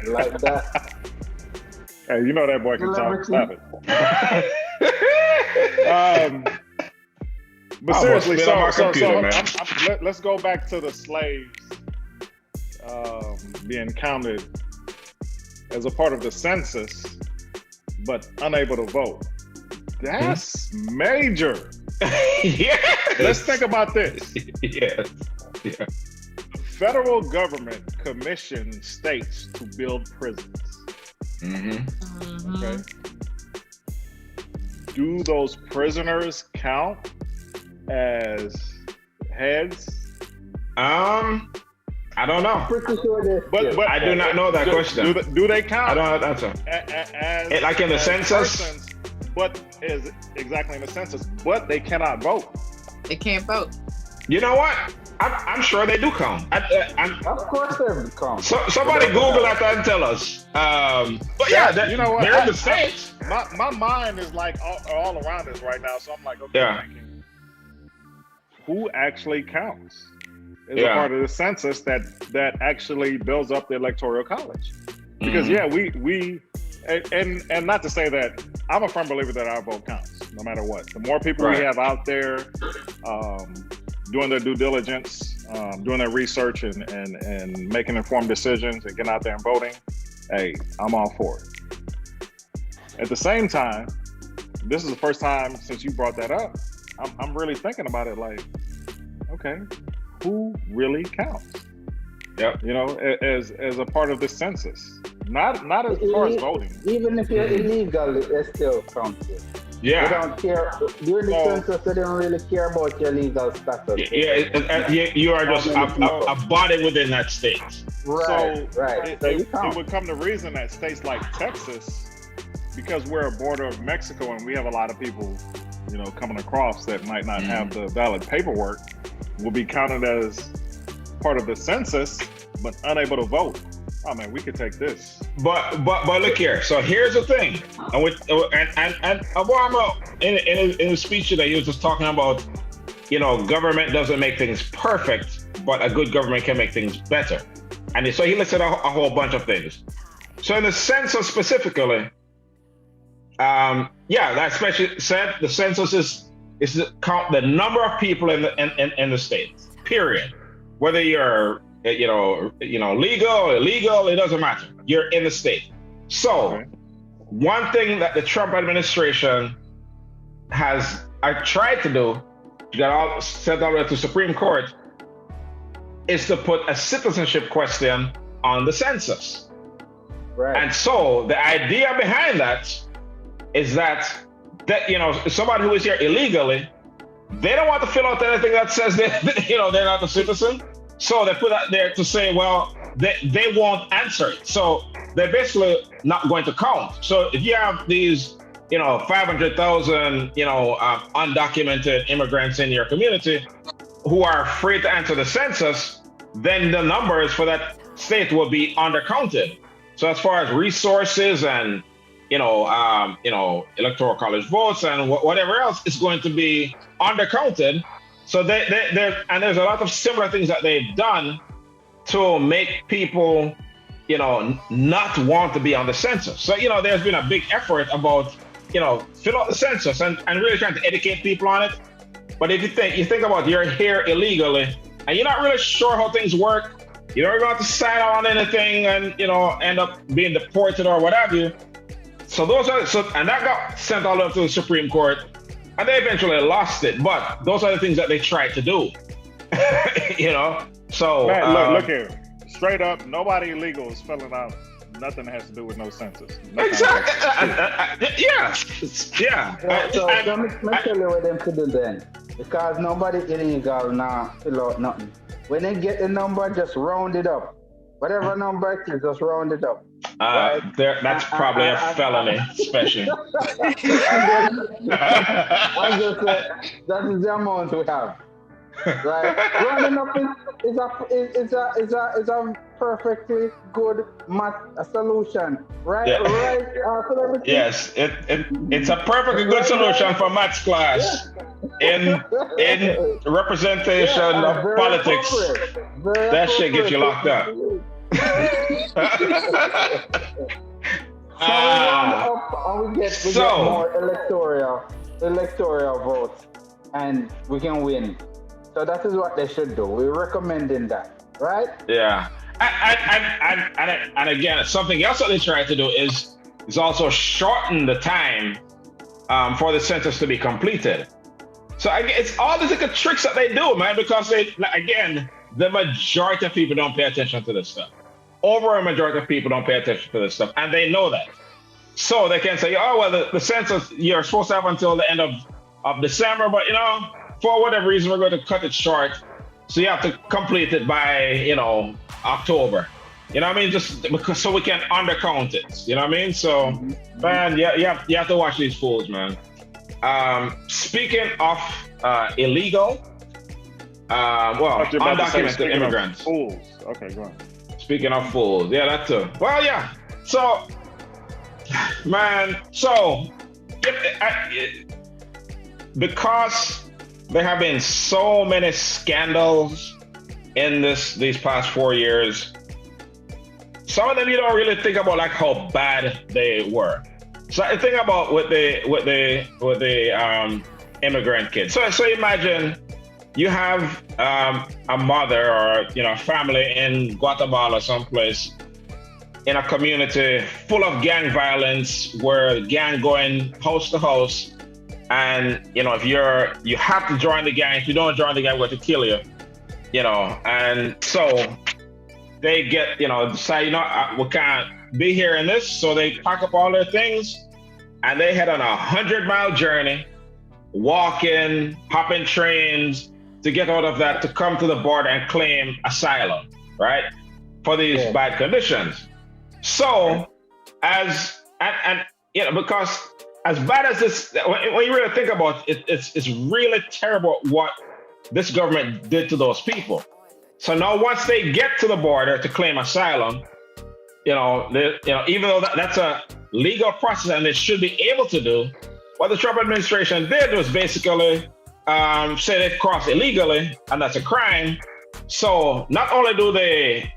Like that. Hey, you know that boy can talk. Stop it. But seriously, let's go back to the slaves being counted as a part of the census, but unable to vote. That's major. Yes. Let's think about this. Yes. Yeah. The federal government commission states to build prisons. Okay. Do those prisoners count as heads? I don't know. Pretty sure they But I do not know that question. Do they count? I don't know that answer. As, Like in the census? persons, but is exactly in the census, but they cannot vote. They can't vote. You know what? I'm sure they do count. Of course they come. So somebody Google that and tell us. But yeah, you know what? they're in the States. My mind is like all around this right now, so I'm like, okay, Yeah. thinking, who actually counts? Is a Yeah. part of the census that actually builds up the electoral college. Because we and not to say that I'm a firm believer that our vote counts, no matter what. The more people we have out there doing their due diligence, doing their research and making informed decisions and getting out there and voting, hey, I'm all for it. At the same time, this is the first time since you brought that up, I'm really thinking about it like, okay, who really counts? Yep. You know, as a part of the census, not as far as voting. Even if you're illegal, they still count you. Yeah. They don't care. During the census, they don't really care about your legal status. You are just a body within that state. Right. So It would come to reason that states like Texas, because we're a border of Mexico and we have a lot of people, you know, coming across that might not have the valid paperwork, will be counted as part of the census, but unable to vote. Oh man, we could take this. But look here. So here's the thing, and Obama in his speech today, he was just talking about, you know, government doesn't make things perfect, but a good government can make things better. And so he listed a whole bunch of things. So in the census specifically, that especially said the census is to count the number of people in the state. Period. Whether you're legal or illegal, it doesn't matter. You're in the state. So one thing that the Trump administration has tried to do, sent all the way to Supreme Court, is to put a citizenship question on the census. Right. And so the idea behind that is that somebody who is here illegally, they don't want to fill out anything that says they're not a citizen. So they put that there to say, well, they won't answer it. So they're basically not going to count. So if you have these, 500,000, undocumented immigrants in your community who are free to answer the census, then the numbers for that state will be undercounted. So as far as resources and electoral college votes and whatever else is going to be undercounted. So there's a lot of similar things that they've done to make people, not want to be on the census. So, there's been a big effort about, fill out the census and really trying to educate people on it. But if you think about you're here illegally and you're not really sure how things work, you don't want to sign on anything and, end up being deported or what have you. So and that got sent all up to the Supreme Court, and they eventually lost it. But those are the things that they tried to do, So man, look here, straight up, nobody illegal is filling out nothing that has to do with no census. Exactly. Yeah. So let me tell you what them to do then, because nobody illegal now fill out nothing. When they get the number, just round it up. Whatever number it is, just round it up. That's probably a felony, especially. I'm just saying, that is the amount we have. Right? Rounding up is a perfectly good math solution. Right? Yeah. Right? Yes, it's a perfectly good solution for maths class in representation of politics. That shit gets you locked up. We get more electoral votes, and we can win. So that is what they should do. We're recommending that, right? Yeah, and again, something else that they try to do is also shorten the time for the census to be completed. So it's all these little tricks that they do, man, because the majority of people don't pay attention to this stuff. Over a majority of people don't pay attention to this stuff, and they know that. So they can say, oh, well, the census, you're supposed to have until the end of December, but, you know, for whatever reason, we're going to cut it short. So you have to complete it by, you know, October. You know what I mean? Just because so we can undercount it. You know what I mean? So, man, you have to watch these fools, man. Speaking of illegal, undocumented immigrants. Fools. Okay, go on. Speaking of fools, yeah, that too. Well, yeah. So, man, because there have been so many scandals in these past 4 years, some of them you don't really think about like how bad they were. So I think about with the immigrant kids. So imagine you have a mother or a family in Guatemala someplace in a community full of gang violence, where gang going house to house, and if you have to join the gang. If you don't join the gang, we're going to kill you. And so they get decide we can't be here in this, so they pack up all their things and they head on a 100-mile journey, walking, hopping trains to get out of that, to come to the border and claim asylum, right, for these bad conditions. So, because as bad as this, when you really think about it, it's really terrible what this government did to those people. So now, once they get to the border to claim asylum, even though that's a legal process and they should be able to do, what the Trump administration did was basically say they crossed illegally, and that's a crime. So not only do they,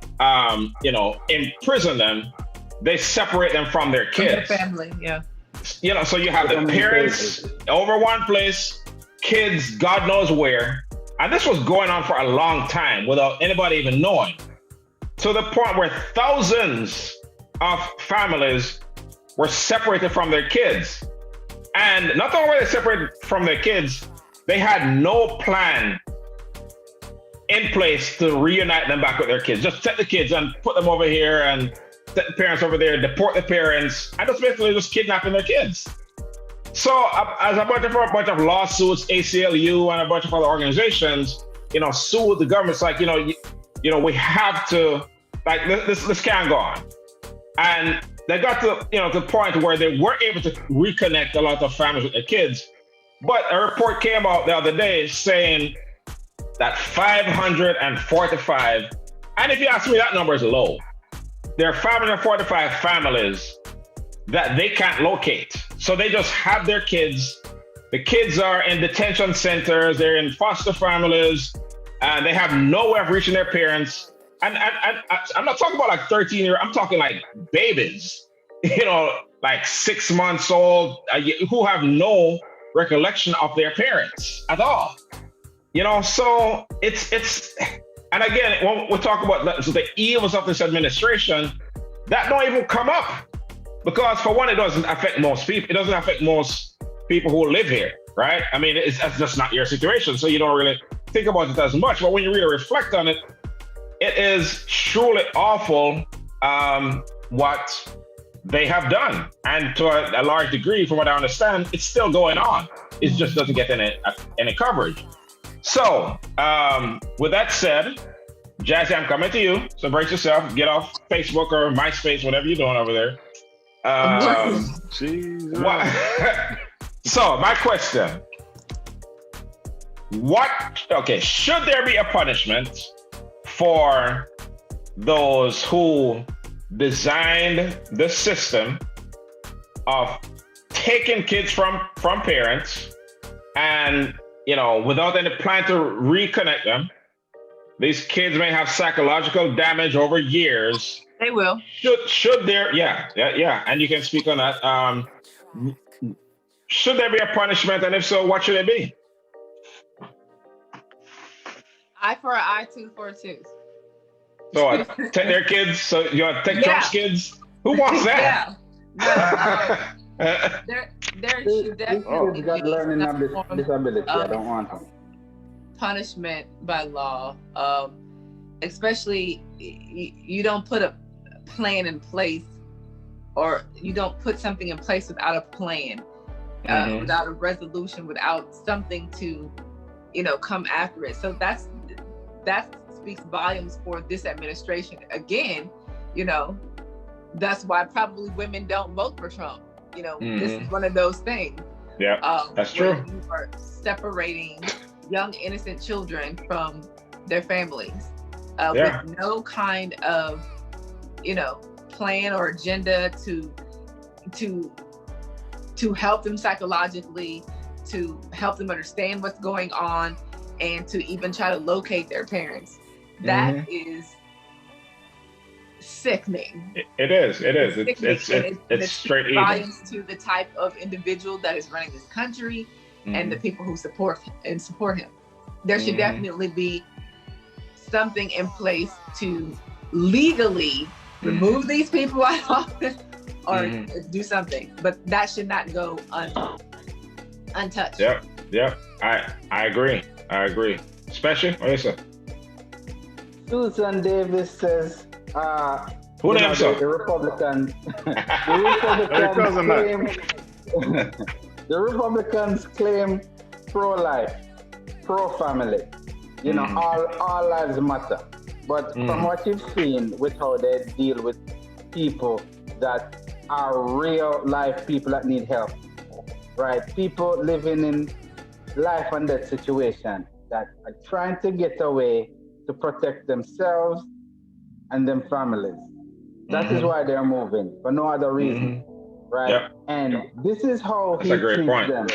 imprison them, they separate them from their kids. Their family, yeah. So you have the parents over one place, kids God knows where. And this was going on for a long time without anybody even knowing. To the point where thousands of families were separated from their kids. And not only were they separated from their kids, they had no plan in place to reunite them back with their kids. Just take the kids and put them over here, and set the parents over there, deport the parents, and just basically just kidnapping their kids. So as a bunch of lawsuits, ACLU and a bunch of other organizations, sued the government. It's like, we have to, like, this can't go on. And they got to, the point where they were able to reconnect a lot of families with their kids. But a report came out the other day saying that 545, and if you ask me, that number is low. There are 545 families that they can't locate. So they just have their kids. The kids are in detention centers, they're in foster families, and they have no way of reaching their parents. And I'm not talking about like 13-year, I'm talking like babies, like 6 months old, who have no recollection of their parents at all. So it's and again, when we talk about the evils of this administration, that don't even come up. Because for one, it doesn't affect most people. It doesn't affect most people who live here, right? I mean, that's just not your situation, so you don't really think about it as much. But when you really reflect on it, it is truly awful what they have done. And to a large degree, from what I understand, it's still going on. It just doesn't get any coverage. So, with that said, Jazzy, I'm coming to you. So brace yourself. Get off Facebook or MySpace, whatever you're doing over there. So my question, should there be a punishment for those who designed the system of taking kids from parents and, without any plan to reconnect them? These kids may have psychological damage over years. They will. Should there, yeah, and you can speak on that. Should there be a punishment, and if so, what should it be? Eye for an eye, tooth for a tooth. So take their kids. So you want to take Trump's kids? Who wants that? Yeah. There should definitely got be learning some form disability. I don't want them. punishment by law. especially you don't put a plan in place, or you don't put something in place without a plan, without a resolution, without something to, come after it. So that speaks volumes for this administration. Again, that's why probably women don't vote for Trump. This is one of those things. Yeah, that's true. You are separating young innocent children from their families with no kind of, plan or agenda to help them psychologically, to help them understand what's going on, and to even try to locate their parents. That is sickening. It is. It's straight evil. Volumes to the type of individual that is running this country and the people who support him. There should definitely be something in place to legally remove these people out of office or do something, but that should not go untouched. Yep. I agree. Especially, what is it? Susan Davis says, who named so? The Republicans, the Republicans claim pro-life, pro-family. All lives matter. But from what you've seen with how they deal with people that are real life people that need help, right? People living in life and death situation that are trying to get away to protect themselves and them families. That is why they're moving, for no other reason, right? Yep. And this is how he treats them.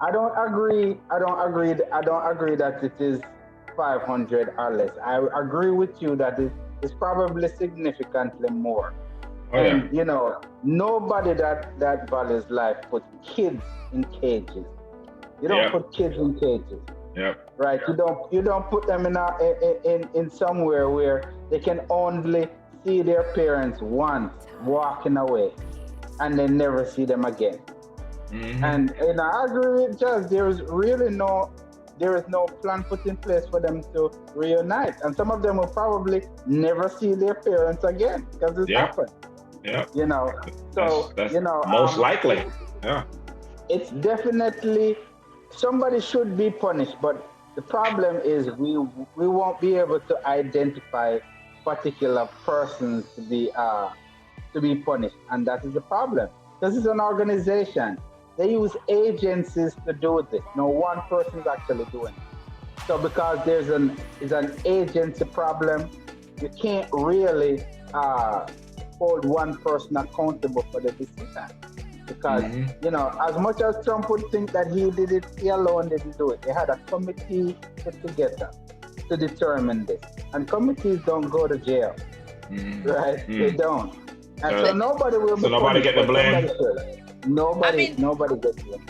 I don't agree that it is 500 or less. I agree with you that it's probably significantly more. Nobody that values life puts kids in cages. You don't put kids in cages. Yep. Right. You don't put them in somewhere where they can only see their parents once walking away and then never see them again. And I agree with Jazz. There is no plan put in place for them to reunite, and some of them will probably never see their parents again because it's happened. Yeah. So that's most likely. Yeah. It's definitely somebody should be punished, but the problem is we won't be able to identify particular persons to be punished, and that is the problem. This is an organization. They use agencies to do this. No one person is actually doing it. So because there's an agency problem, you can't really hold one person accountable for the decision. Because, as much as Trump would think that he did it, he alone didn't do it. They had a committee put together to determine this. And committees don't go to jail, right? They don't. And so nobody will be So nobody get the blame? Nobody gets it.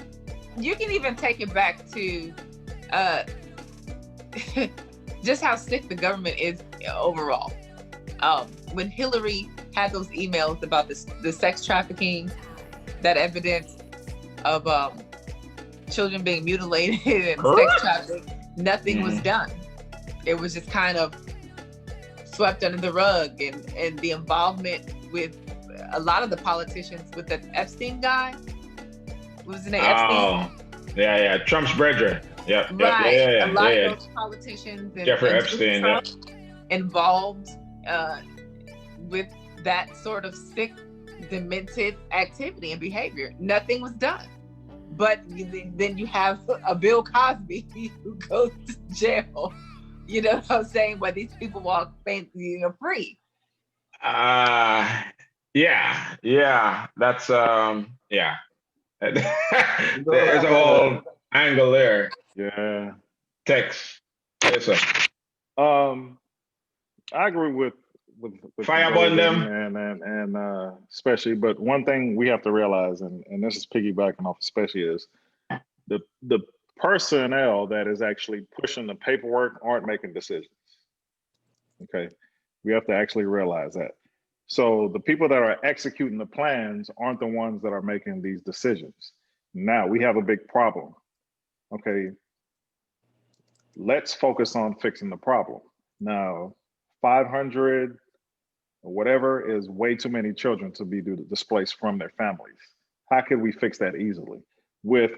You can even take it back to just how sick the government is overall. When Hillary had those emails about the sex trafficking, that evidence of children being mutilated and sex trafficking, nothing was done. It was just kind of swept under the rug, and the involvement with a lot of the politicians with the Epstein guy. What was his name? Epstein? Yeah. Trump's brethren. Yeah. Right. A lot of those politicians and Jeffrey Epstein involved with that sort of sick, demented activity and behavior. Nothing was done. But then you have a Bill Cosby who goes to jail. You know what I'm saying? Where these people walk free. Yeah. That's there's a whole angle there. Yeah. Tex. Yes, sir. I agree with Fireball them and especially, but one thing we have to realize, and this is piggybacking off especially, is the personnel that is actually pushing the paperwork aren't making decisions. Okay, we have to actually realize that. So the people that are executing the plans aren't the ones that are making these decisions. Now we have a big problem. Okay, let's focus on fixing the problem. Now, 500 or whatever is way too many children to be displaced from their families. How can we fix that easily with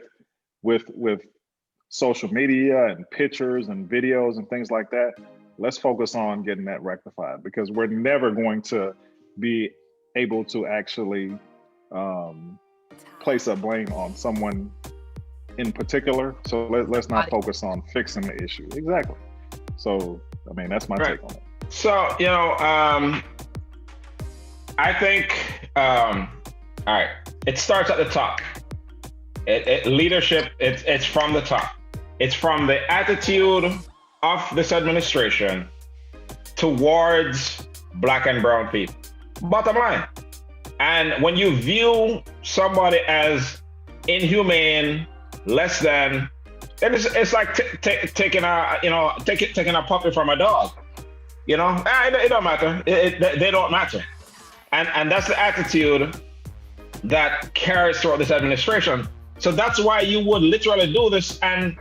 social media and pictures and videos and things like that? Let's focus on getting that rectified, because we're never going to be able to actually place a blame on someone in particular. So let's not focus on fixing the issue. Exactly. So, I mean, that's my take on it. So, you know, I think, all right, it starts at the top. Leadership, it's from the top. It's from the attitude of this administration towards Black and brown people. Bottom line. And when you view somebody as inhumane, less than, then it's like taking a puppy from a dog. You know, it don't matter. They don't matter. And that's the attitude that carries throughout this administration. So that's why you would literally do this. And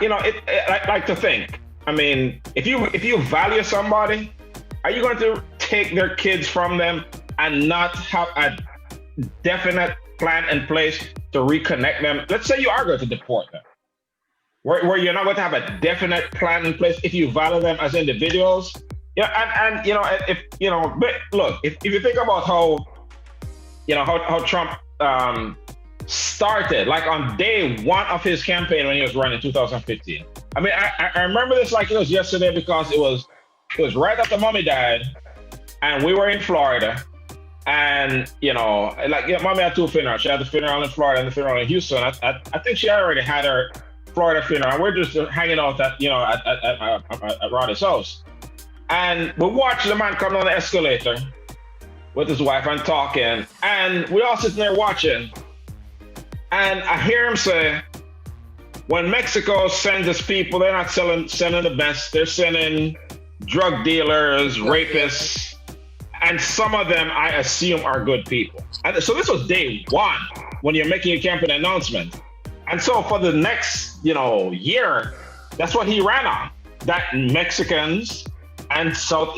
you know, I like to think, I mean, if you value somebody, are you going to take their kids from them and not have a definite plan in place to reconnect them? Let's say you are going to deport them, where you're not going to have a definite plan in place if you value them as individuals. Yeah, and you know, if you know, but look, if you think about how Trump started, like on day one of his campaign when he was running in 2015. I mean, I remember this like it was yesterday, because it was right after Mommy died, and we were in Florida, and you know, like Mommy had two funerals. She had the funeral in Florida and the funeral in Houston. I think she already had her Florida funeral, and we're just hanging out at Roddy's house, and we watched the man come down the escalator with his wife and talking, and we all sitting there watching. And I hear him say, when Mexico sends its people, they're not sending the best. They're sending drug dealers, rapists, and some of them I assume are good people. And so this was day one when you're making a campaign announcement. And so for the next, year, that's what he ran on. That Mexicans and South,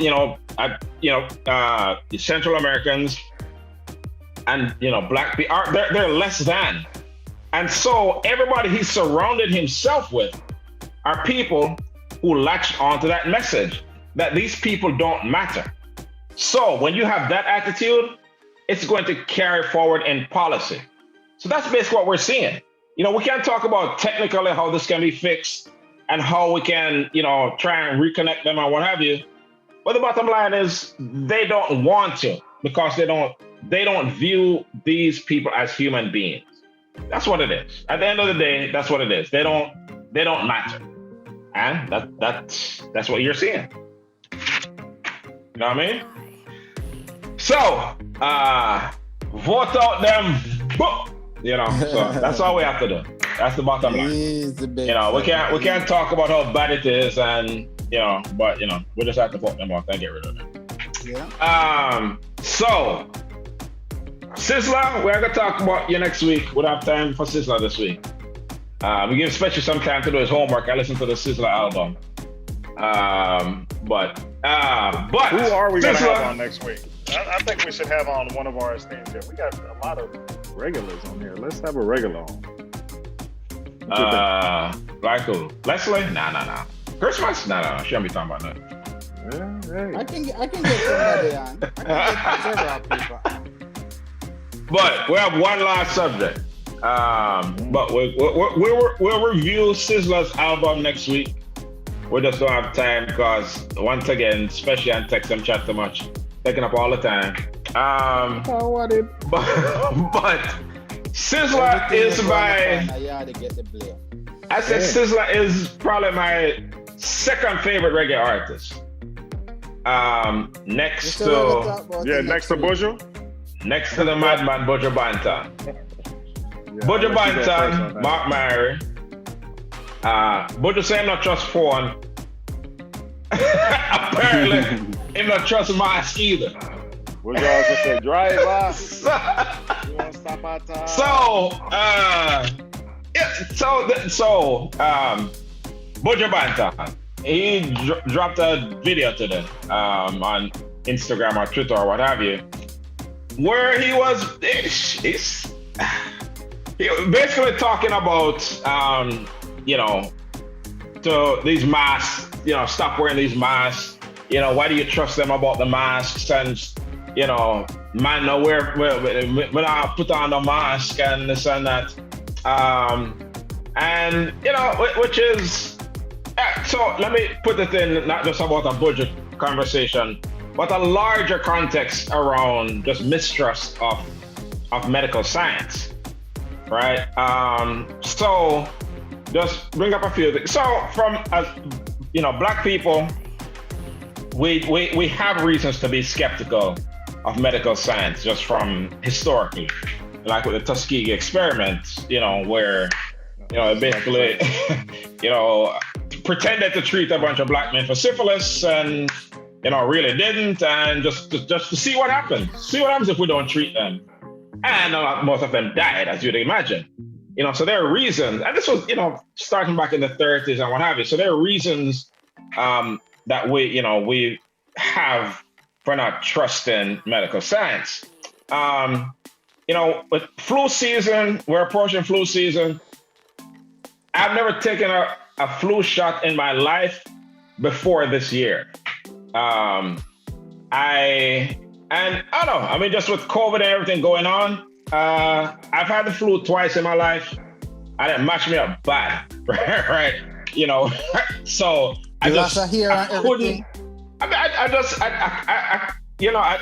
Central Americans and Black people they're less than. And so everybody he surrounded himself with are people who latched onto that message that these people don't matter. So when you have that attitude, it's going to carry forward in policy. So that's basically what we're seeing. We can't talk about technically how this can be fixed and how we can, try and reconnect them and what have you. But the bottom line is they don't want to, because they don't view these people as human beings. That's what it is. At the end of the day, that's what it is. They don't matter. And that's what you're seeing. You know what I mean? So, vote out them, so that's all we have to do. That's the bottom line. We can't talk about how bad it is, and but we just have to vote them out and get rid of them. Yeah. So Sizzla, we're gonna talk about you next week. We don't have time for Sizzla this week. We give Special some time to do his homework. I listened to the Sizzla album. But who are we gonna have on next week? I think we should have on one of our esteemed here. We got a lot of regulars on here. Let's have a regular on. Like who? Leslie? Nah. Christmas? Nah. She don't be talking about that. Yeah, I can get somebody on. I can get several people. But we have one last subject. But we'll review Sizzla's album next week. We just don't have time because, once again, especially on text and chat too much, taking up all the time. But Sizzla is I said Sizzla is probably my second favorite reggae artist. Next to Buju. Next to the madman Buju Banton. Buju Banton, Mark Mary. Buju say him not trust phone. Apparently, him not trust mask either. Buju also say driver. You want to stop at So Buju Banton. he dropped a video today on Instagram or Twitter or what have you, where he was basically talking about to these masks, stop wearing these masks. Why do you trust them about the masks? And man, no, when I put on the mask and this and that, and which is so. Let me put it in not just about a budget conversation, but a larger context around just mistrust of medical science, right? So just bring up a few things. So from Black people, we have reasons to be skeptical of medical science just from historically, like with the Tuskegee experiment, where it basically pretended to treat a bunch of Black men for syphilis and really didn't, and just to see what happens. See what happens if we don't treat them. And most of them died, as you'd imagine. So there are reasons, and this was starting back in the 30s and what have you. So there are reasons that we have for not trusting medical science. With flu season, we're approaching flu season. I've never taken a flu shot in my life before this year. I don't know. I mean, just with COVID and everything going on, I've had the flu twice in my life, and it matched me up bad, right? So I just couldn't.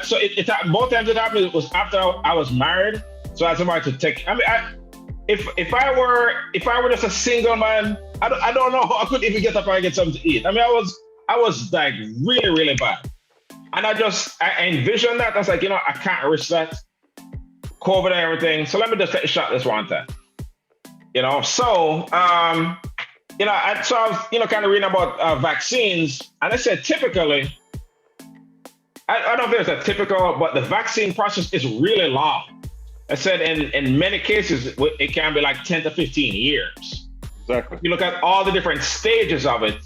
So it both times it happened. It was after I was married, so I had somebody to take. I mean, if I were just a single man, I don't know how I could even get up and get something to eat. I mean, I was like really, really bad. And I envisioned that. I was like, I can't risk that. COVID and everything. So let me just take a shot this one time. So, I was, kind of reading about vaccines. And they said typically, I don't know if there's a typical, but the vaccine process is really long. I said in many cases, it can be like 10 to 15 years. Exactly. You look at all the different stages of it,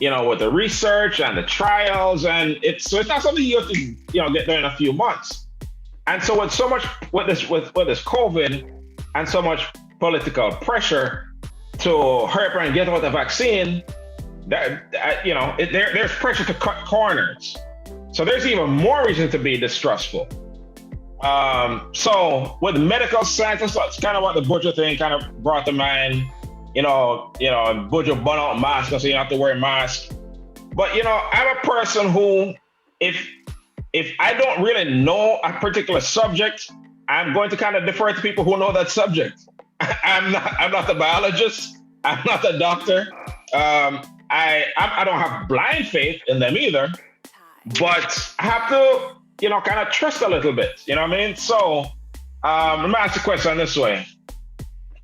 with the research and the trials, and it's not something you have to, get there in a few months. And so with so much with this COVID and so much political pressure to hurry up and get out the vaccine, there's pressure to cut corners. So there's even more reason to be distrustful. So with medical science, that's kind of what the budget thing kind of brought to mind. Budget burn out masks, so you don't have to wear a mask. But I'm a person who, if I don't really know a particular subject, I'm going to kind of defer to people who know that subject. I'm not a biologist. I'm not a doctor. I don't have blind faith in them either. But I have to, kind of trust a little bit. You know what I mean? So let me ask the question this way.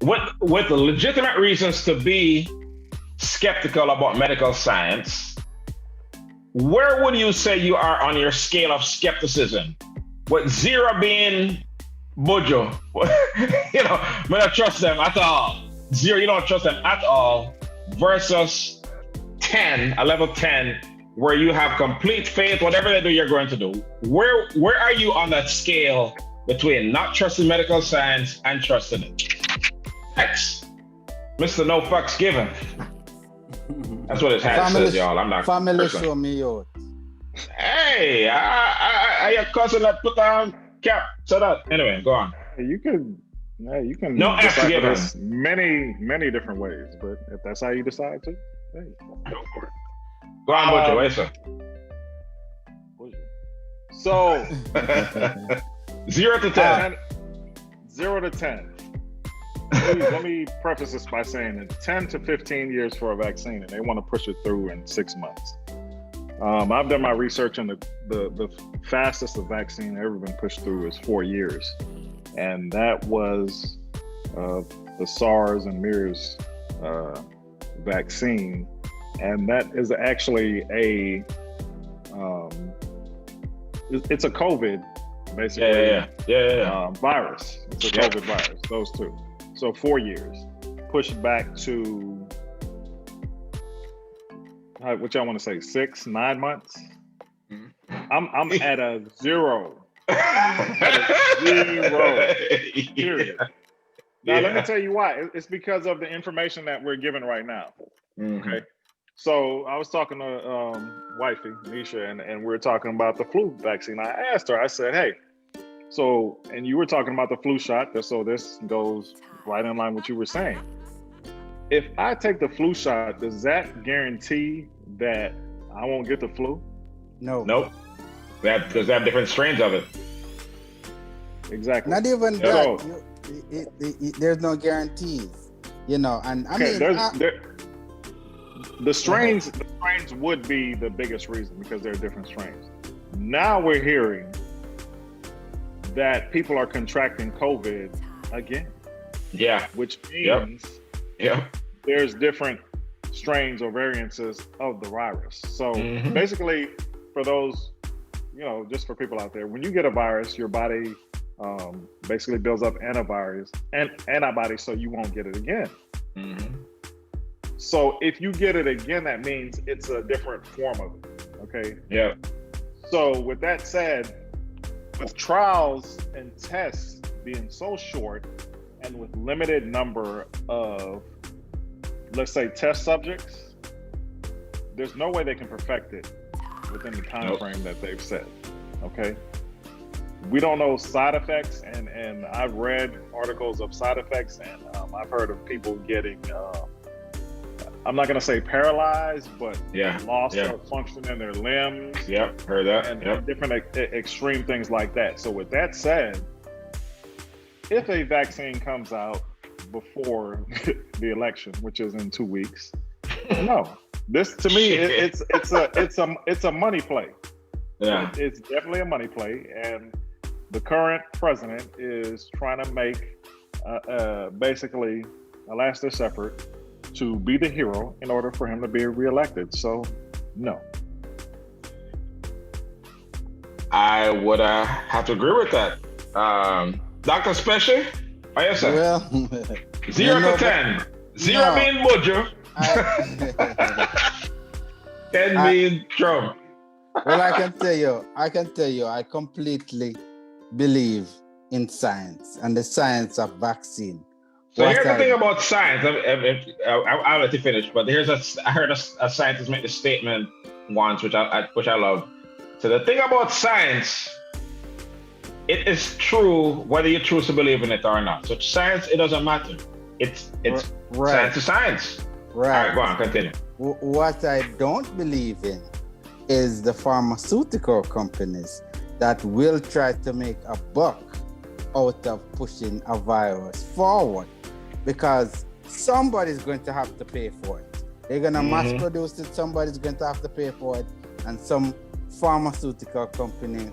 With legitimate reasons to be skeptical about medical science, where would you say you are on your scale of skepticism? With 0 being Bojo, I don't trust them at all. 0, you don't trust them at all, versus 10, a level 10, where you have complete faith, whatever they do, you're going to do. Where are you on that scale between not trusting medical science and trusting it? X, Mr. No Fucks Given. That's what his hat says, y'all. I'm not. Family show me yours. Hey, I your cousin that put on cap. So that anyway, go on. You can no X given. This many different ways, but if that's how you decide to, hey, go for it. Go on, Butcher. Wait, sir. So 0 to 10. 0 to 10. Let me preface this by saying that 10 to 15 years for a vaccine, and they want to push it through in 6 months. I've done my research, and the fastest a vaccine ever been pushed through is 4 years, and that was the SARS and MERS vaccine, and that is actually it's a COVID, basically. Yeah. Virus. It's a COVID virus. Those two. So 4 years, pushed back to what y'all want to say, 6, 9 months. Mhm. I'm at a 0. Zero. Period. Now, let me tell you why. It's because of the information that we're given right now. Okay. So I was talking to wifey, Nisha, and we were talking about the flu vaccine. I asked her, I said, hey, so, and you were talking about the flu shot, so this goes right in line with what you were saying. If I take the flu shot, does that guarantee that I won't get the flu? No. Nope. Because they have different strains of it. Exactly. Not even So, that. There's no guarantees, and I okay, mean, the strains would be the biggest reason because they're different strains. Now we're hearing that people are contracting COVID again. Yeah. Which means Yep. there's different strains or variances of the virus. So basically, for those, just for people out there, when you get a virus, your body basically builds up antibodies so you won't get it again. So if you get it again, that means it's a different form of it. Okay. Yeah. So with that said, with trials and tests being so short and with limited number of, let's say, test subjects, there's no way they can perfect it within the time frame that they've set. Okay. We don't know side effects, and I've read articles of side effects, and I've heard of people getting, I'm not going to say paralyzed, but loss of function in their limbs. Yep, heard that. And different extreme things like that. So with that said, if a vaccine comes out before the election, which is in 2 weeks, no, this to me it's a money play. Yeah, it's definitely a money play, and the current president is trying to make basically a last-ditch effort to be the hero in order for him to be reelected. So, no. I would have to agree with that. Dr. Special, what you say? Well, 0 to 10. 0 mean Mojo. 10 mean Trump. Well, I can tell you, I completely believe in science and the science of vaccine. So here's the thing about science. I'll let you finish, but I heard a scientist make this statement once, which I love. So the thing about science, it is true whether you choose to believe in it or not. So science, it doesn't matter. It's right. Science to science. Right. All right, go on, continue. What I don't believe in is the pharmaceutical companies that will try to make a buck out of pushing a virus forward, because somebody's going to have to pay for it. They're going to mass produce it, somebody's going to have to pay for it, and some pharmaceutical company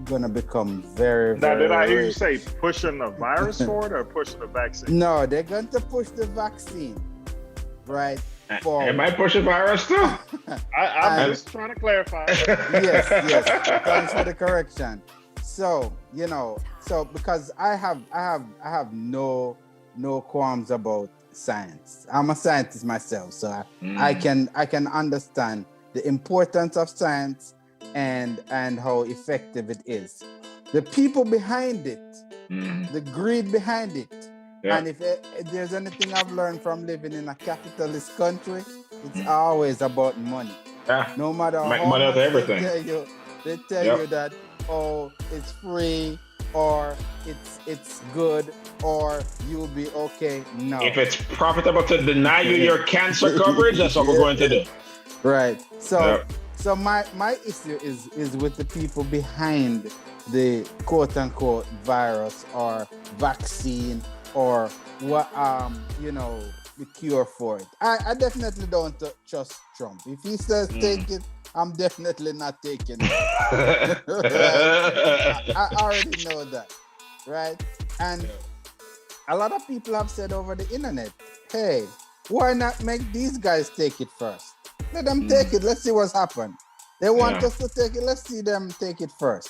going to become very, now, very did I hear you rich. say pushing the virus forward or pushing the vaccine? No, they're going to push the vaccine right forward. Am I pushing virus too? I'm just trying to clarify. Yes. Thanks for the correction. So, because I have no qualms about science. I'm a scientist myself, so I can understand the importance of science and how effective it is. The people behind it, the greed behind it. Yeah. And if there's anything I've learned from living in a capitalist country, it's always about money. Yeah. No matter how money much out of everything. They tell you that, it's free, or it's good, or you'll be okay. No. If it's profitable to deny you your cancer coverage, that's what we're going to do. Right. So my issue is with the people behind the quote unquote virus or vaccine or what the cure for it. I definitely don't trust Trump. If he says take it, I'm definitely not taking it. Right? I already know that, right? And a lot of people have said over the internet, hey, why not make these guys take it first? Let them take it. Let's see what's happened. They want us to take it. Let's see them take it first.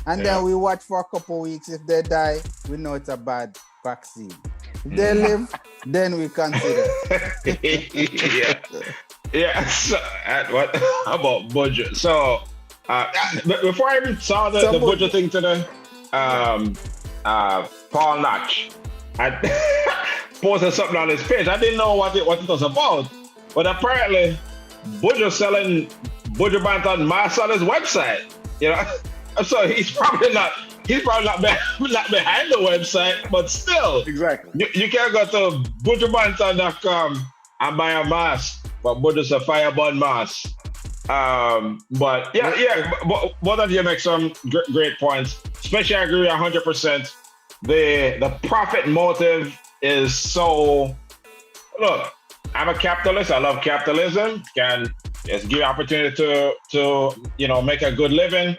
And then we watch for a couple of weeks. If they die, we know it's a bad vaccine. If they live, then we consider. Yeah. So, what about budget? So, before I even saw the budget thing today, Paul Natch, I posted something on his page. I didn't know what it was about, but apparently, Budge selling Budge Banton mask on his website. You know, so he's probably not not behind the website, but still, exactly. You can't go to budgebanton.com and buy a mask, but Budge is a fireball mask. But both of you make some great points. Especially, I agree 100%. The profit motive is so. Look, I'm a capitalist. I love capitalism. Can just give you opportunity to make a good living.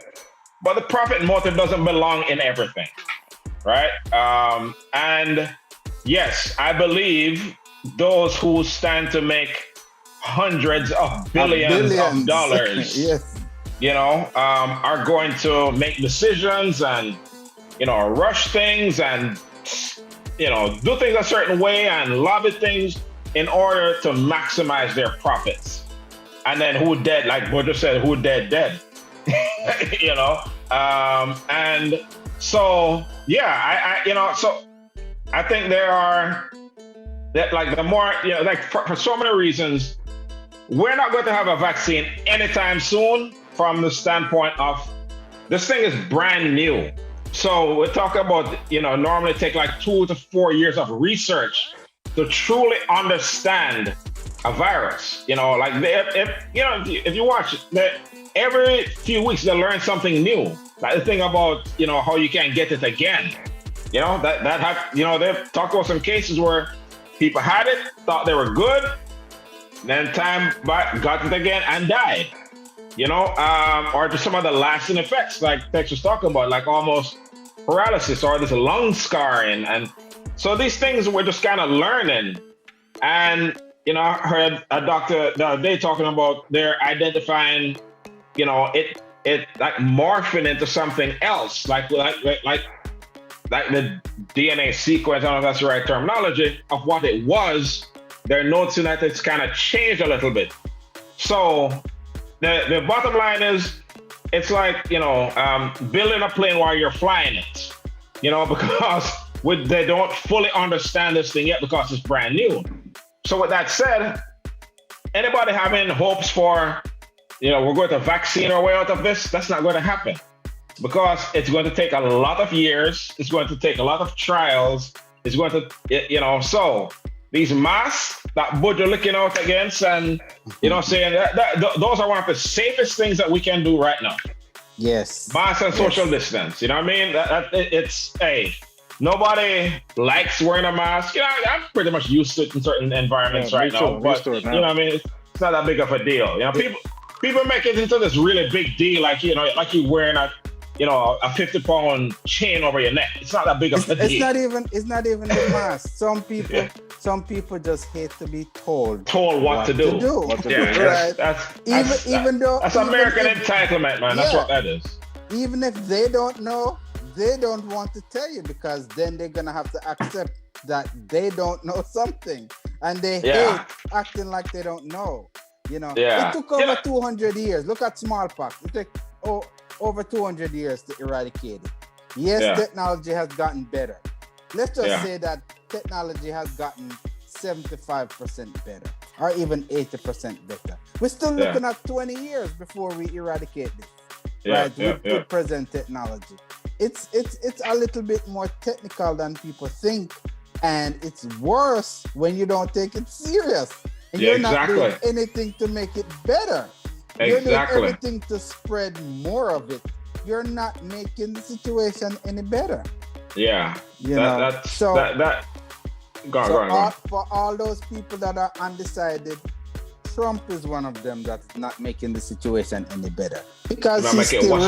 But the profit motive doesn't belong in everything, right? And yes, I believe those who stand to make hundreds of billions of dollars, yes, are going to make decisions and rush things and do things a certain way and lobby things in order to maximize their profits. And then who dead, like Budge said, who dead. And so so I think there are that, like, the more for so many reasons, we're not going to have a vaccine anytime soon from the standpoint of this thing is brand new. So we're talking about normally take like 2 to 4 years of research to truly understand a virus. If you watch it, every few weeks they learn something new. Like the thing about how you can't get it again. They've talked about some cases where people had it, thought they were good, then time got it again and died. Or just some of the lasting effects, like Tex was talking about, like almost paralysis or this lung scarring. And so these things we're just kind of learning. And I heard a doctor the other day talking about they're identifying it like morphing into something else, like the DNA sequence. I don't know if that's the right terminology of what it was. They're noticing that it's kind of changed a little bit. So the bottom line is, it's like building a plane while you're flying it. Because they don't fully understand this thing yet because it's brand new. So with that said, anybody having hopes for we're going to vaccine our way out of this, that's not going to happen, because it's going to take a lot of years. It's going to take a lot of trials. It's going to, so these masks that Budge are looking out against and, saying that those are one of the safest things that we can do right now. Yes. Masks and social distance. You know what I mean? Nobody likes wearing a mask. I'm pretty much used to it in certain environments right now. But, what I mean? It's not that big of a deal. People make it into this really big deal, like you wearing a 50-pound chain over your neck. It's not that big of a deal. It's not even the mask. Some people just hate to be told what to do. Right? That's American entitlement, man. That's what that is. Even if they don't know, they don't want to tell you, because then they're gonna have to accept that they don't know something, and they hate acting like they don't know. It took over 200 years. Look at smallpox. It took over 200 years to eradicate it. Yes, technology has gotten better. Let's just say that technology has gotten 75% better, or even 80% better. We're still looking at 20 years before we eradicate this, with present technology. It's a little bit more technical than people think, and it's worse when you don't take it serious. And you're not doing anything to make it better. You're doing everything to spread more of it. You're not making the situation any better. Yeah. Go on. For all those people that are undecided, Trump is one of them that's not making the situation any better, because he's still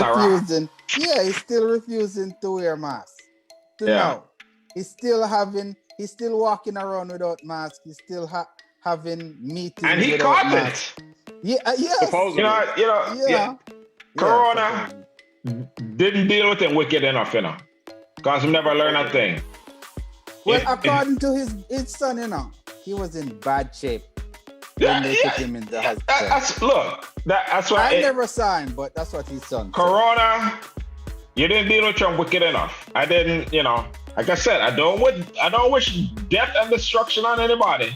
refusing to wear masks. He's still walking around without masks. He's still having meetings, and he caught it. Yes. Corona didn't deal with him wicked enough, because he never learned a thing. Well, according to his son, he was in bad shape. when they took him into hospital. That's why I never saw him, but that's what his son said. Corona, you didn't deal with Trump wicked enough. I didn't, like I said, I don't wish death and destruction on anybody.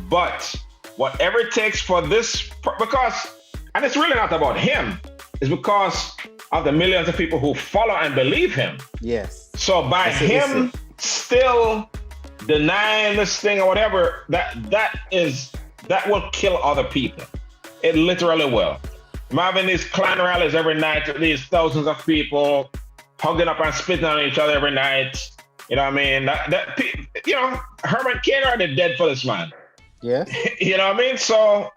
But whatever it takes for this, and it's really not about him, it's because of the millions of people who follow and believe him. Yes. So by him still denying this thing or whatever, that will kill other people. It literally will. I'm having these clan rallies every night, these thousands of people hugging up and spitting on each other every night. You know what I mean? Herman Cain already dead for this man. Yeah. You know what I mean? So,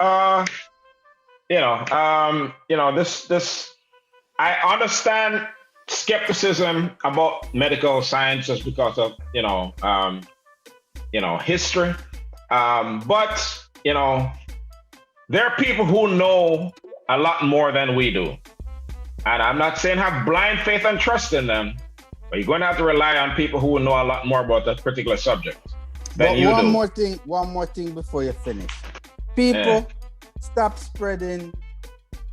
this, I understand skepticism about medical science just because of, history. But, there are people who know a lot more than we do. And I'm not saying have blind faith and trust in them, but you're going to have to rely on people who know a lot more about that particular subject than you do. One more thing before you finish. People, stop spreading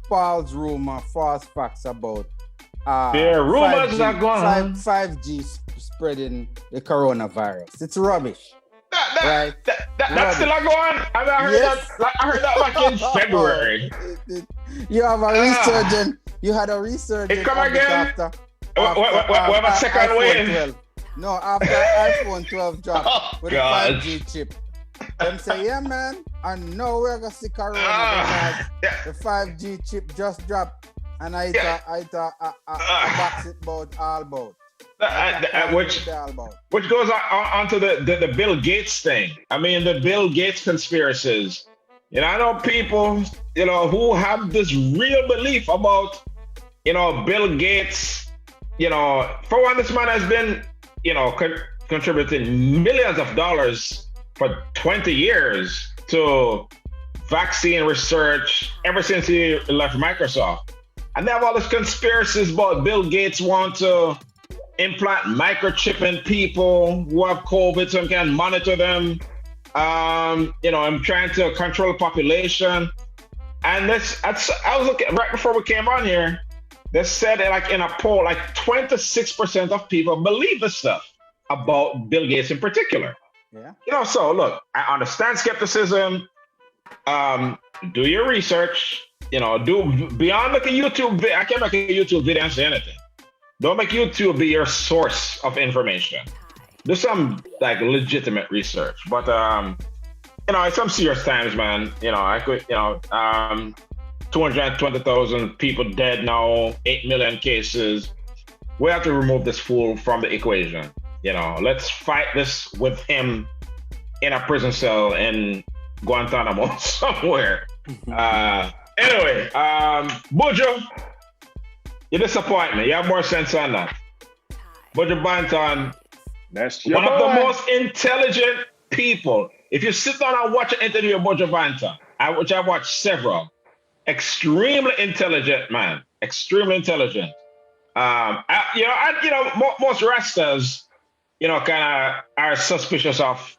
false rumor, false facts about rumors 5G, are going on. 5G spreading the coronavirus. It's rubbish. That's still not going. I heard that back in February. You have a resurgence. You had a resurgence. It come again. We have a second wave. 12. No, after iPhone 12 dropped with God. a 5G chip. Them say, yeah, man, I know we're gonna see corona because the 5G chip just dropped, and I thought box it all about. Which goes on to the Bill Gates thing. I mean, the Bill Gates conspiracies. I know people, who have this real belief about, Bill Gates. For one, this man has been, contributing millions of dollars for 20 years to vaccine research ever since he left Microsoft. And they have all these conspiracies about Bill Gates want to implant microchip in people who have COVID so he can monitor them. I'm trying to control population. And I was looking right before we came on here. They said in a poll, 26% of people believe this stuff about Bill Gates in particular. Yeah. So look, I understand skepticism. Do your research. Do beyond like a YouTube. I can't make a YouTube video and say anything. Don't make YouTube be your source of information. Do some legitimate research. But it's some serious times, man. I could 220,000 people dead now, 8 million cases. We have to remove this fool from the equation. Let's fight this with him in a prison cell in Guantanamo somewhere. Anyway, Buju, you disappoint me. You have more sense on that. Buju Banton, that's one of the most intelligent people. If you sit down and watch an interview of Buju Banton, which I've watched several, extremely intelligent man, extremely intelligent. Most Rastas, kind of are suspicious of,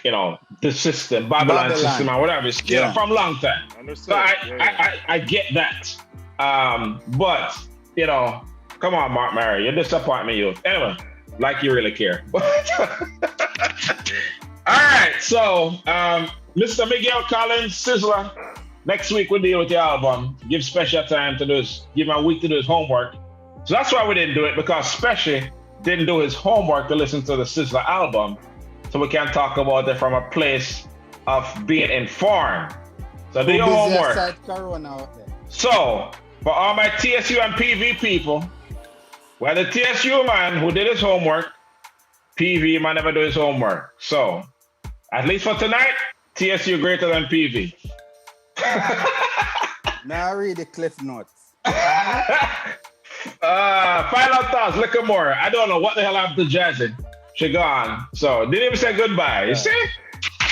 the system, Babylon system or whatever, from a long time. Understood. So I get that. But, come on, Mark Murray, you disappoint me, you. Anyway, like you really care. All right, so Mr. Miguel Collins, Sizzler, next week we'll deal with the album. Give Special time to do this, give him a week to do his homework. So that's why we didn't do it, because Special didn't do his homework to listen to the Sizzler album. So we can talk about it from a place of being informed. So do your homework. So for all my TSU and PV people, well, the TSU man who did his homework, PV might never do his homework. So at least for tonight, TSU greater than PV. Now read the cliff notes. Final thoughts, look at more. I don't know what the hell happened to Jazzy. She gone. So didn't even say goodbye. You see?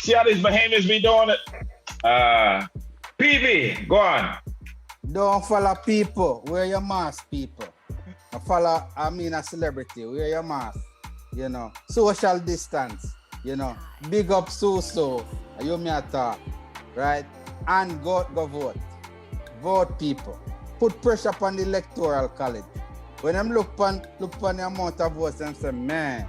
See how these Bahamians be doing it? PV, go on. Don't follow people. Wear your mask, people. A celebrity. Wear your mask. Social distance. Big up so. You me talk. right? And go vote. Vote, people. Put pressure upon the electoral college. When them look upon the amount of votes and say, man,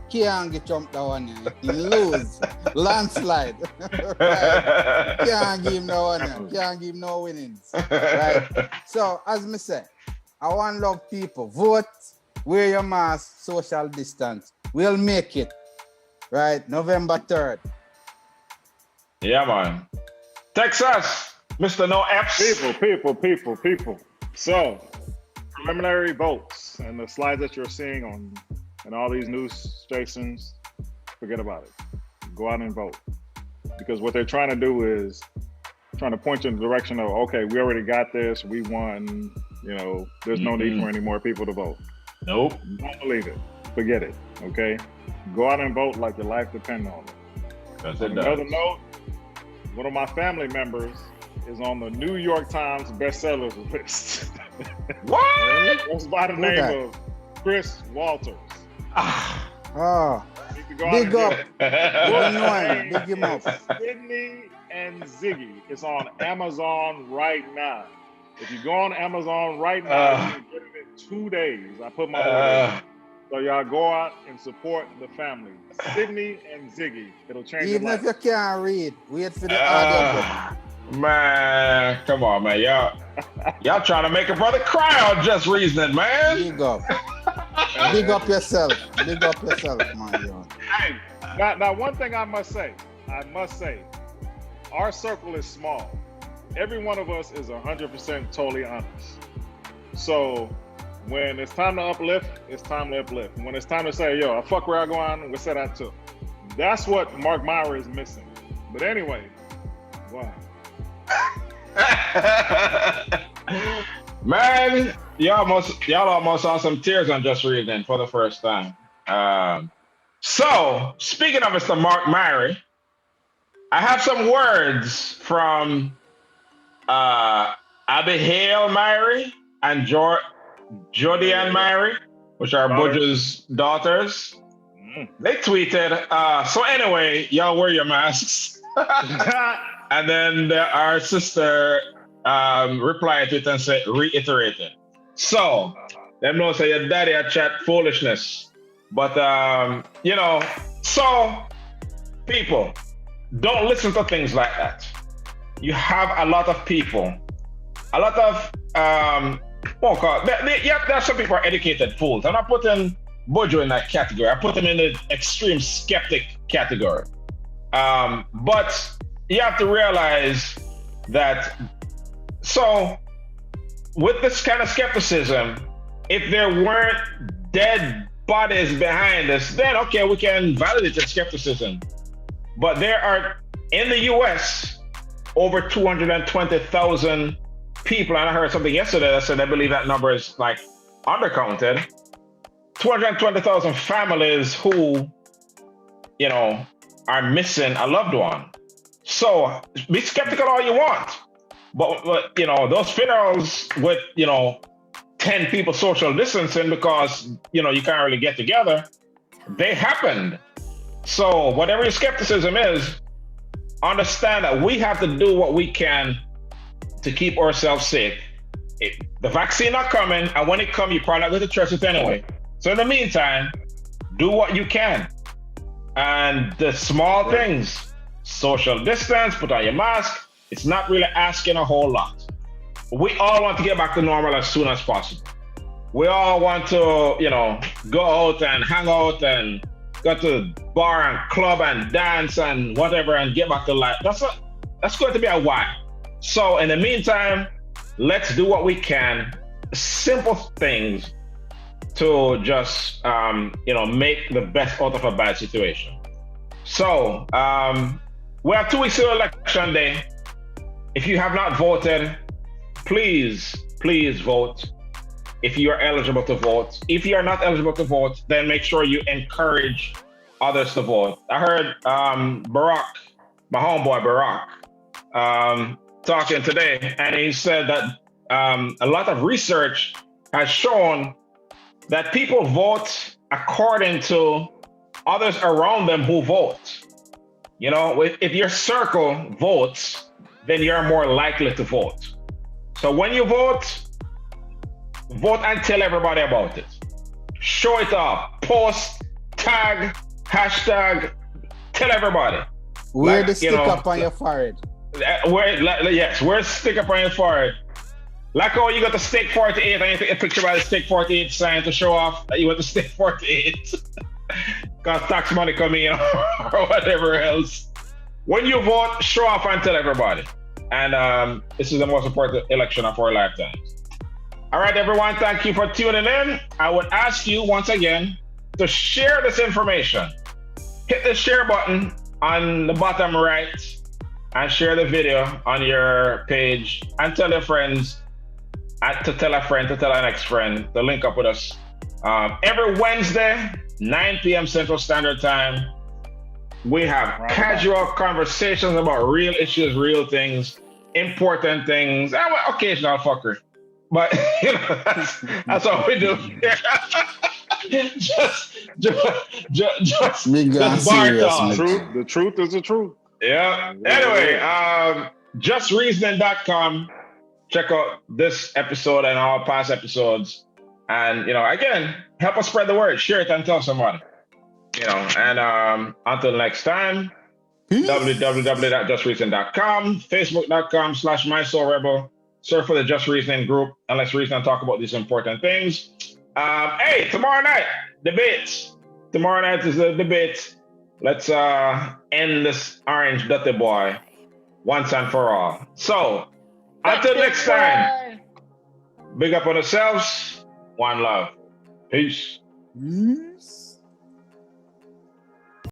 can't get Trump that one here. He lose. Landslide. Right? Can't give him that one here. Can't give him no winnings. Right? So, as me say, I want love people. Vote, wear your mask, social distance. We'll make it. Right? November 3rd. Yeah, man. Texas, Mr. No F's. People. So, preliminary votes and the slides that you're seeing on and all these news stations, forget about it. Go out and vote. Because what they're trying to do is trying to point you in the direction of, okay, we already got this, we won, you know, there's no need for any more people to vote. Nope. Don't believe it. Forget it, okay? Go out and vote like your life depends on it. That's On another note, one of my family members is on the New York Times bestsellers list. What? It's by the name of Chris Walters. Oh, big up. Big him up. Sydney and Ziggy. It's on Amazon right now. If you go on Amazon right now, you can get it in 2 days. I put my order in. So y'all go out and support the family. Sydney and Ziggy. It'll change your life. Even if you can't read, wait for the audio book. Man, come on, man. Y'all trying to make a brother cry on Just Reasoning, man. Big up. Big up yourself. Big up yourself, man. Yo. Hey, now one thing I must say, our circle is small. Every one of us is 100% totally honest. So when it's time to uplift, it's time to uplift. When it's time to say, yo, I fuck where I go on, we say that too. That's what Mark Myra is missing. But anyway, wow. Man, y'all almost saw some tears on Just Reasoning for the first time. So, speaking of Mr. Mark Myrie, I have some words from Abihail Myrie and Jodianne Myrie, which are Budge's daughters. They tweeted, so anyway, y'all wear your masks. And then our sister replied to it and said, reiterated. So, them know say your daddy a chat foolishness. But, you know, so people, don't listen to things like that. You have a lot of people, a lot of, there's some people are educated fools. I'm not putting Bojo in that category. I put him in the extreme skeptic category. But you have to realize that, so with this kind of skepticism, if there weren't dead bodies behind us, then okay, we can validate the skepticism. But there are, in the US, over 220,000 people, and I heard something yesterday that said I believe that number is like undercounted. 220,000 families who, you know, are missing a loved one. So be skeptical all you want, but you know, those funerals with, you know, 10 people social distancing because, you know, you can't really get together, they happened. So whatever your skepticism is, understand that we have to do what we can to keep ourselves safe. The vaccine not coming, and when it comes, you probably not going to trust it anyway. So in the meantime, do what you can. And the small things, social distance, put on your mask, it's not really asking a whole lot. We all want to get back to normal as soon as possible. We all want to, you know, go out and hang out and go to bar and club and dance and whatever and get back to life. That's going to be a while. So in the meantime, let's do what we can, simple things to just, you know, make the best out of a bad situation. So we have 2 weeks to election day. If you have not voted, please vote if you are eligible to vote. If you are not eligible to vote, then make sure you encourage others to vote. I heard Barack, my homeboy Barack, talking today, and he said that a lot of research has shown that people vote according to others around them who vote. You know, if your circle votes, then you're more likely to vote. So when you vote and tell everybody about it. Show it off. Post, tag, hashtag, tell everybody. Wear the stick up on your forehead. Wear stick up on your forehead. Like how you got the stick 48 and you take a picture by the stick 48 sign to show off that you want the stick 48. Because tax money coming in or whatever else. When you vote, show off and tell everybody. And this is the most important election of our lifetimes. All right, everyone, thank you for tuning in. I would ask you once again to share this information. Hit the share button on the bottom right and share the video on your page and tell your friends to tell a friend to tell our next friend to link up with us. Every Wednesday, 9 p.m. Central Standard Time, we have casual conversations about real issues, real things, important things, and occasional fuckery. But you know, that's what we do. just bar talk. The truth is the truth. Yeah. Anyway, justreasoning.com. Check out this episode and all past episodes. And you know, again, help us spread the word. Share it and tell somebody. You know, and until next time, www.justreasoning.com, facebook.com/mysoulrebel. Surf for the Just Reasoning group and let's reason and talk about these important things. Hey, tomorrow night, debates. Tomorrow night is the debate. Let's end this orange dirty boy once and for all. So, until next time, big up on yourselves. One love. Peace.